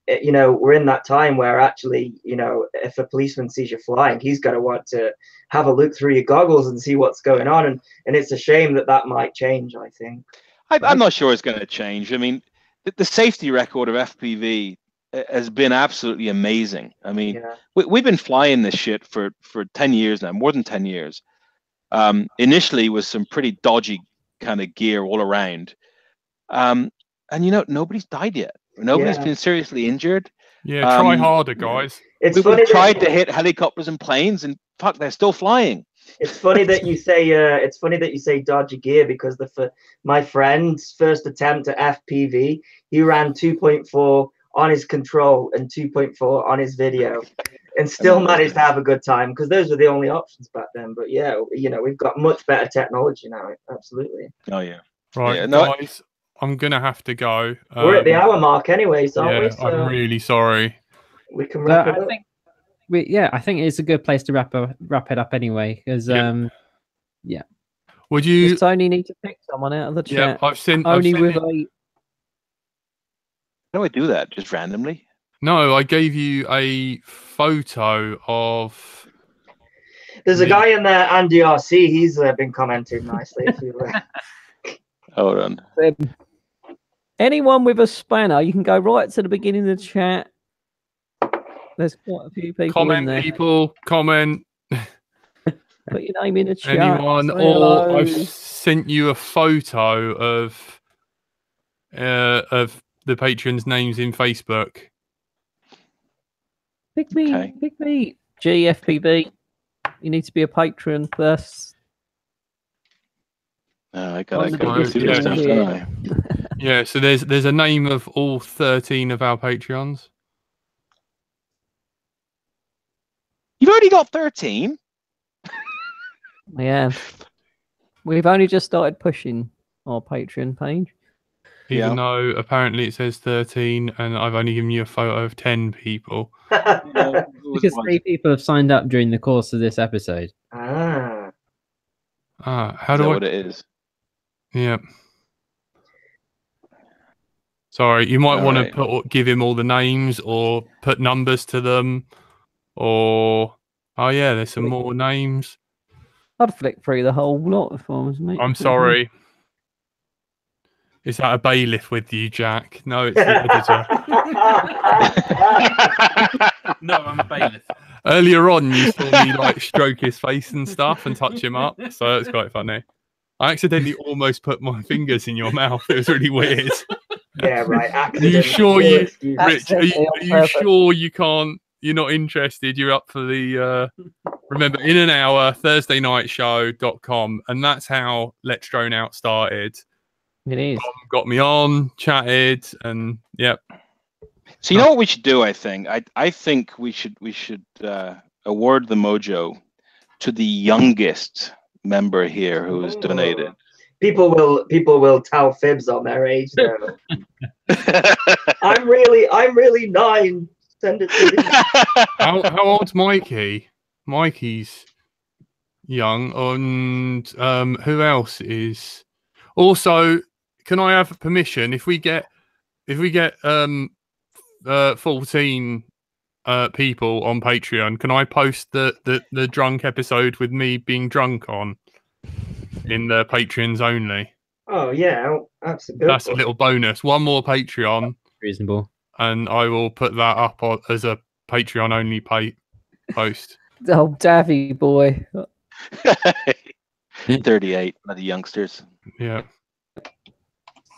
you know, we're in that time where actually, you know, if a policeman sees you flying, he's going to want to have a look through your goggles and see what's going on. And it's a shame that might change, I think. I'm not sure it's going to change. I mean, the safety record of FPV has been absolutely amazing. I mean, we've been flying this shit for 10 years now, more than 10 years. Initially with some pretty dodgy kind of gear all around. And, you know, nobody's died yet. Nobody's been seriously injured. Yeah, try harder, guys. We've tried to hit helicopters and planes, and fuck, they're still flying. It's funny that you say dodgy gear, because my friend's first attempt at FPV, he ran 2.4 on his control and 2.4 on his video, and still managed to have a good time, because those were the only options back then. But yeah, you know, we've got much better technology now. Absolutely. Oh yeah. Right, yeah, guys. I'm gonna have to go. We're at the hour mark anyway, so aren't we? So I'm really sorry. we can wrap it up. I think it's a good place to wrap it up anyway, because Would you? Does Tony need to pick someone out of the chat? I've sent. Only I've with sent a. How do I do that? Just randomly? No, I gave you a photo of. There's a guy in there, Andy RC. He's been commenting nicely. If you, Hold on. Anyone with a spanner, you can go right to the beginning of the chat. There's quite a few people Comment, in there. people, comment. Put your name in the chat. Anyone, Say or hello. I've sent you a photo of the patrons' names in Facebook. Pick me, Okay. pick me. GFPV. You need to be a patron first. I On gotta the go biggest through this stuff, screen. don't I? Yeah, so there's a name of all 13 of our Patreons. You've already got 13? Yeah. We've only just started pushing our Patreon page. Even though apparently it says 13 and I've only given you a photo of 10 people. Because 3 people have signed up during the course of this episode. ah. How Is do that I? what it is? Yeah. Sorry, you might All want right. to give him all the names or put numbers to them, or there's some more names. I'd flick through the whole lot if I was me. I'm sorry. Is that a bailiff with you, Jack? No, it's the editor. No, I'm a bailiff. Earlier on, you saw me like stroke his face and stuff and touch him up, so it's quite funny. I accidentally almost put my fingers in your mouth. It was really weird. Yeah, right. Are you sure Rich? Are you Accidentally. sure you can't? You're not interested. You're up for the. Remember, in an hour, Thursday night show.com, and that's how Let's Drone Out started. It is. Got me on, chatted, and yep. So you know what we should do? I think we should award the mojo to the youngest member here who has donated. People will tell fibs on their age though. I'm really 9. Send it to me. How old's Mikey? Mikey's young, and who else is? Also, can I have permission if we get 14 people on Patreon? Can I post the drunk episode with me being drunk on in the Patreons only? Oh yeah, absolutely. That's a little bonus. One more Patreon, Reasonable. and I will put that up as a Patreon only post. Oh, Davy boy. 38, bloody youngsters. Yeah.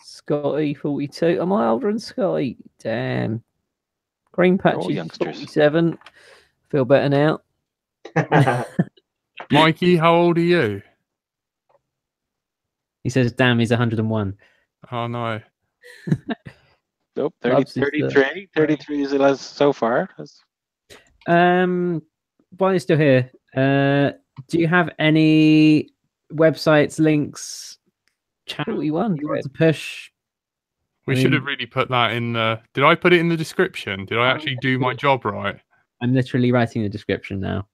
Scotty 42. Am I older than Scotty? Damn. Green They're all Patches youngsters. 47. Feel better now. Mikey, how old are you? He says, damn, he's 101. Oh no. Nope, Loves his, 33. 33 is the last so far. While you're still here, do you have any websites, links, channel 41. you want to push? We should have really put that in the. Did I put it in the description? Did I actually do my job right? I'm literally writing the description now.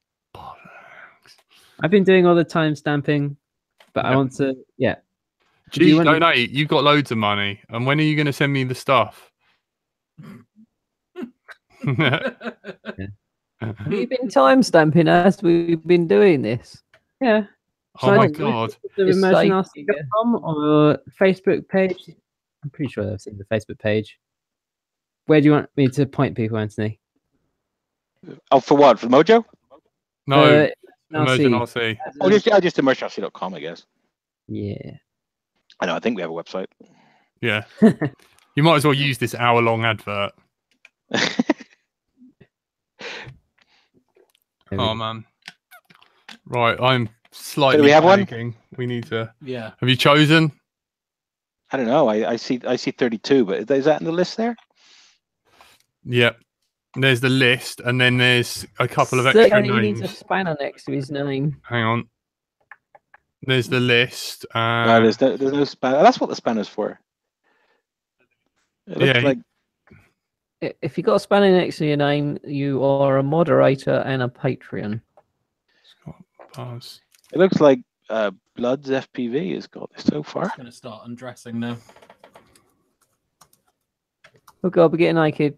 I've been doing all the time stamping, but I want to, Gee, donate. You've got loads of money. And when are you going to send me the stuff? Have you been time stamping as we've been doing this? Yeah. Oh my god. The It's ImmersionRC.com or Facebook page. I'm pretty sure I've seen the Facebook page. Where do you want me to point people, Anthony? Oh, for what? For Mojo? No, RC. Immersion RC. Oh, just ImmersionRC.com, I guess. Yeah. I know. I think we have a website. Yeah. You might as well use this hour-long advert. Oh man. Right, I'm slightly Do we have one? panicking. We need to. Yeah. Have you chosen? I don't know. I see 32, but is that in the list there? Yep. There's the list, and then there's a couple of So extra he needs a names. spanner next to his name. Hang on. There's the list. No, there's no spanner. That's what the spanner's for. It looks like If you got a spelling next to your name, you are a moderator and a Patreon. Buzz. it looks like Blood's FPV has got this so far. I'm going to start undressing now. Oh God, we're getting naked.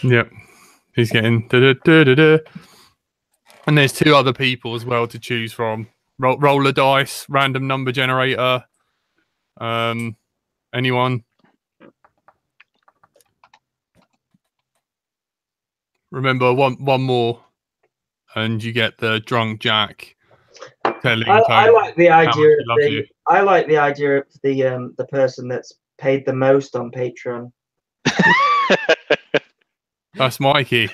Yep. He's getting da-da-da-da-da. And there's 2 other people as well to choose from. Roller dice, random number generator. Anyone? Remember, one more, and you get the drunk Jack telling I like the how much idea. he loves you. I like the idea of the person that's paid the most on Patreon. That's Mikey.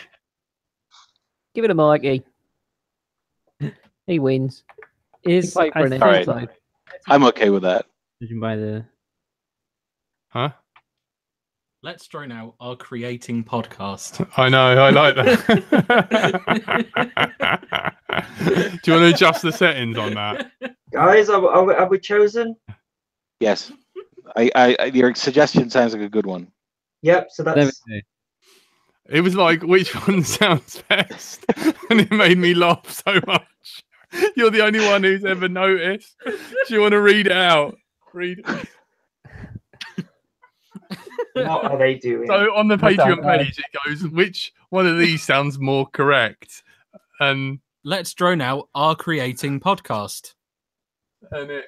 Give it a Mikey. He wins. Is He paid for an All right. episode. I'm okay with that. Did you buy the? Huh? Let's throw now our creating podcast. I know, I like that. Do you want to adjust the settings on that? Guys, are we chosen? Yes. Your suggestion sounds like a good one. Yep. So There we that's go. It was like, which one sounds best? And it made me laugh so much. You're the only one who's ever noticed. Do you want to read it out? Read it. what are they doing? So on the I don't Patreon know. page, it goes, which one of these sounds more correct? And Let's drone out our creating podcast. it,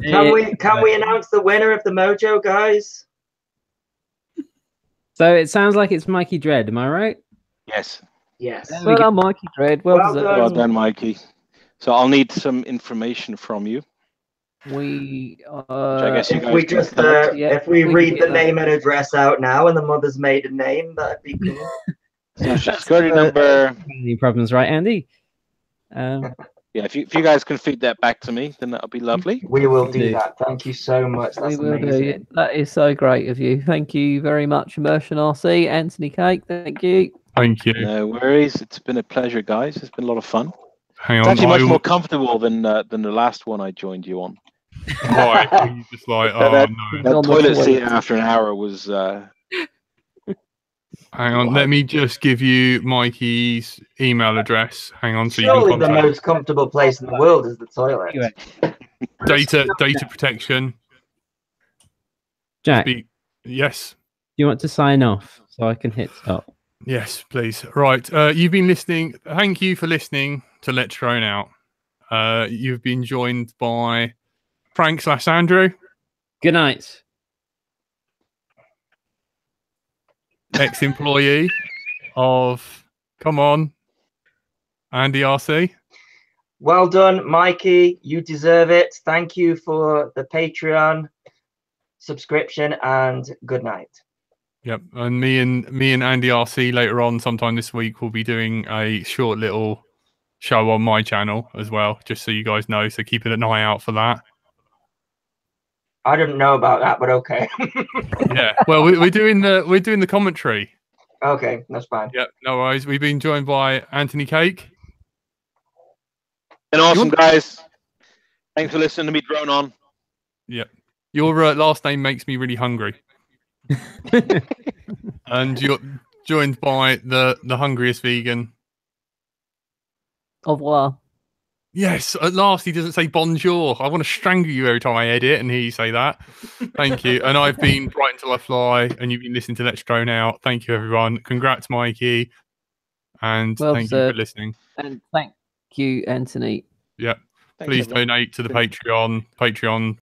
Can we announce the winner of the Mojo, guys? So it sounds like it's Mikey Dread. Am I right? Yes. Yes. There we Well go. done, Mikey Dread. Well, Well deserved. done. Well done, Mikey. So I'll need some information from you. We Which I guess you If guys we can just fill. Yeah, if we we can read get the that. name and address out now and the mother's maiden name, that'd be cool. So security number. Any problems, right, Andy? Yeah, if you guys can feed that back to me, then that'll be lovely. We will do Do. that. Thank you so much. We That's will do amazing. it. That is so great of you. Thank you very much, Immersion RC. Anthony Cake, thank you. thank you. No worries. It's been a pleasure, guys. It's been a lot of fun. Hang It's on. actually much I more will- comfortable than the last one I joined you on. Why? Were you just like, oh That- no. That on the toilet seat toilet. after an hour was Hang on. Let me just give you Mikey's email address. Hang on, so you Surely can the contact most comfortable place in the world is the toilet. Anyway, data protection. Jack, do Yes. you want to sign off so I can hit stop? Yes, please. Right. You've been listening. Thank you for listening to Let's Drone Out. You've been joined by Frank/Andrew, Good night. ex-employee of, come on, Andy RC. Well done, Mikey. You deserve it. Thank you for the Patreon subscription and good night. Yep. And me and Andy RC later on sometime this week will be doing a short little show on my channel as well, just so you guys know. So keep an eye out for that. I didn't know about that, but okay. Yeah. Well, we're doing the commentary. Okay, that's fine. Yep. No worries. We've been joined by Anthony Cake. and awesome, guys. Thanks for listening to me drone on. Yep. Your last name makes me really hungry. And you're joined by the hungriest vegan. Au revoir. Yes, at last he doesn't say bonjour. I want to strangle you every time I edit and hear you say that. Thank you. And I've been Bright Until I Fly, and you've been listening to Let's Drone Out. Thank you, everyone. Congrats, Mikey. And Well thank you for deserved. listening. And thank you, Anthony. Yep. Thanks, Please everyone. donate to the Patreon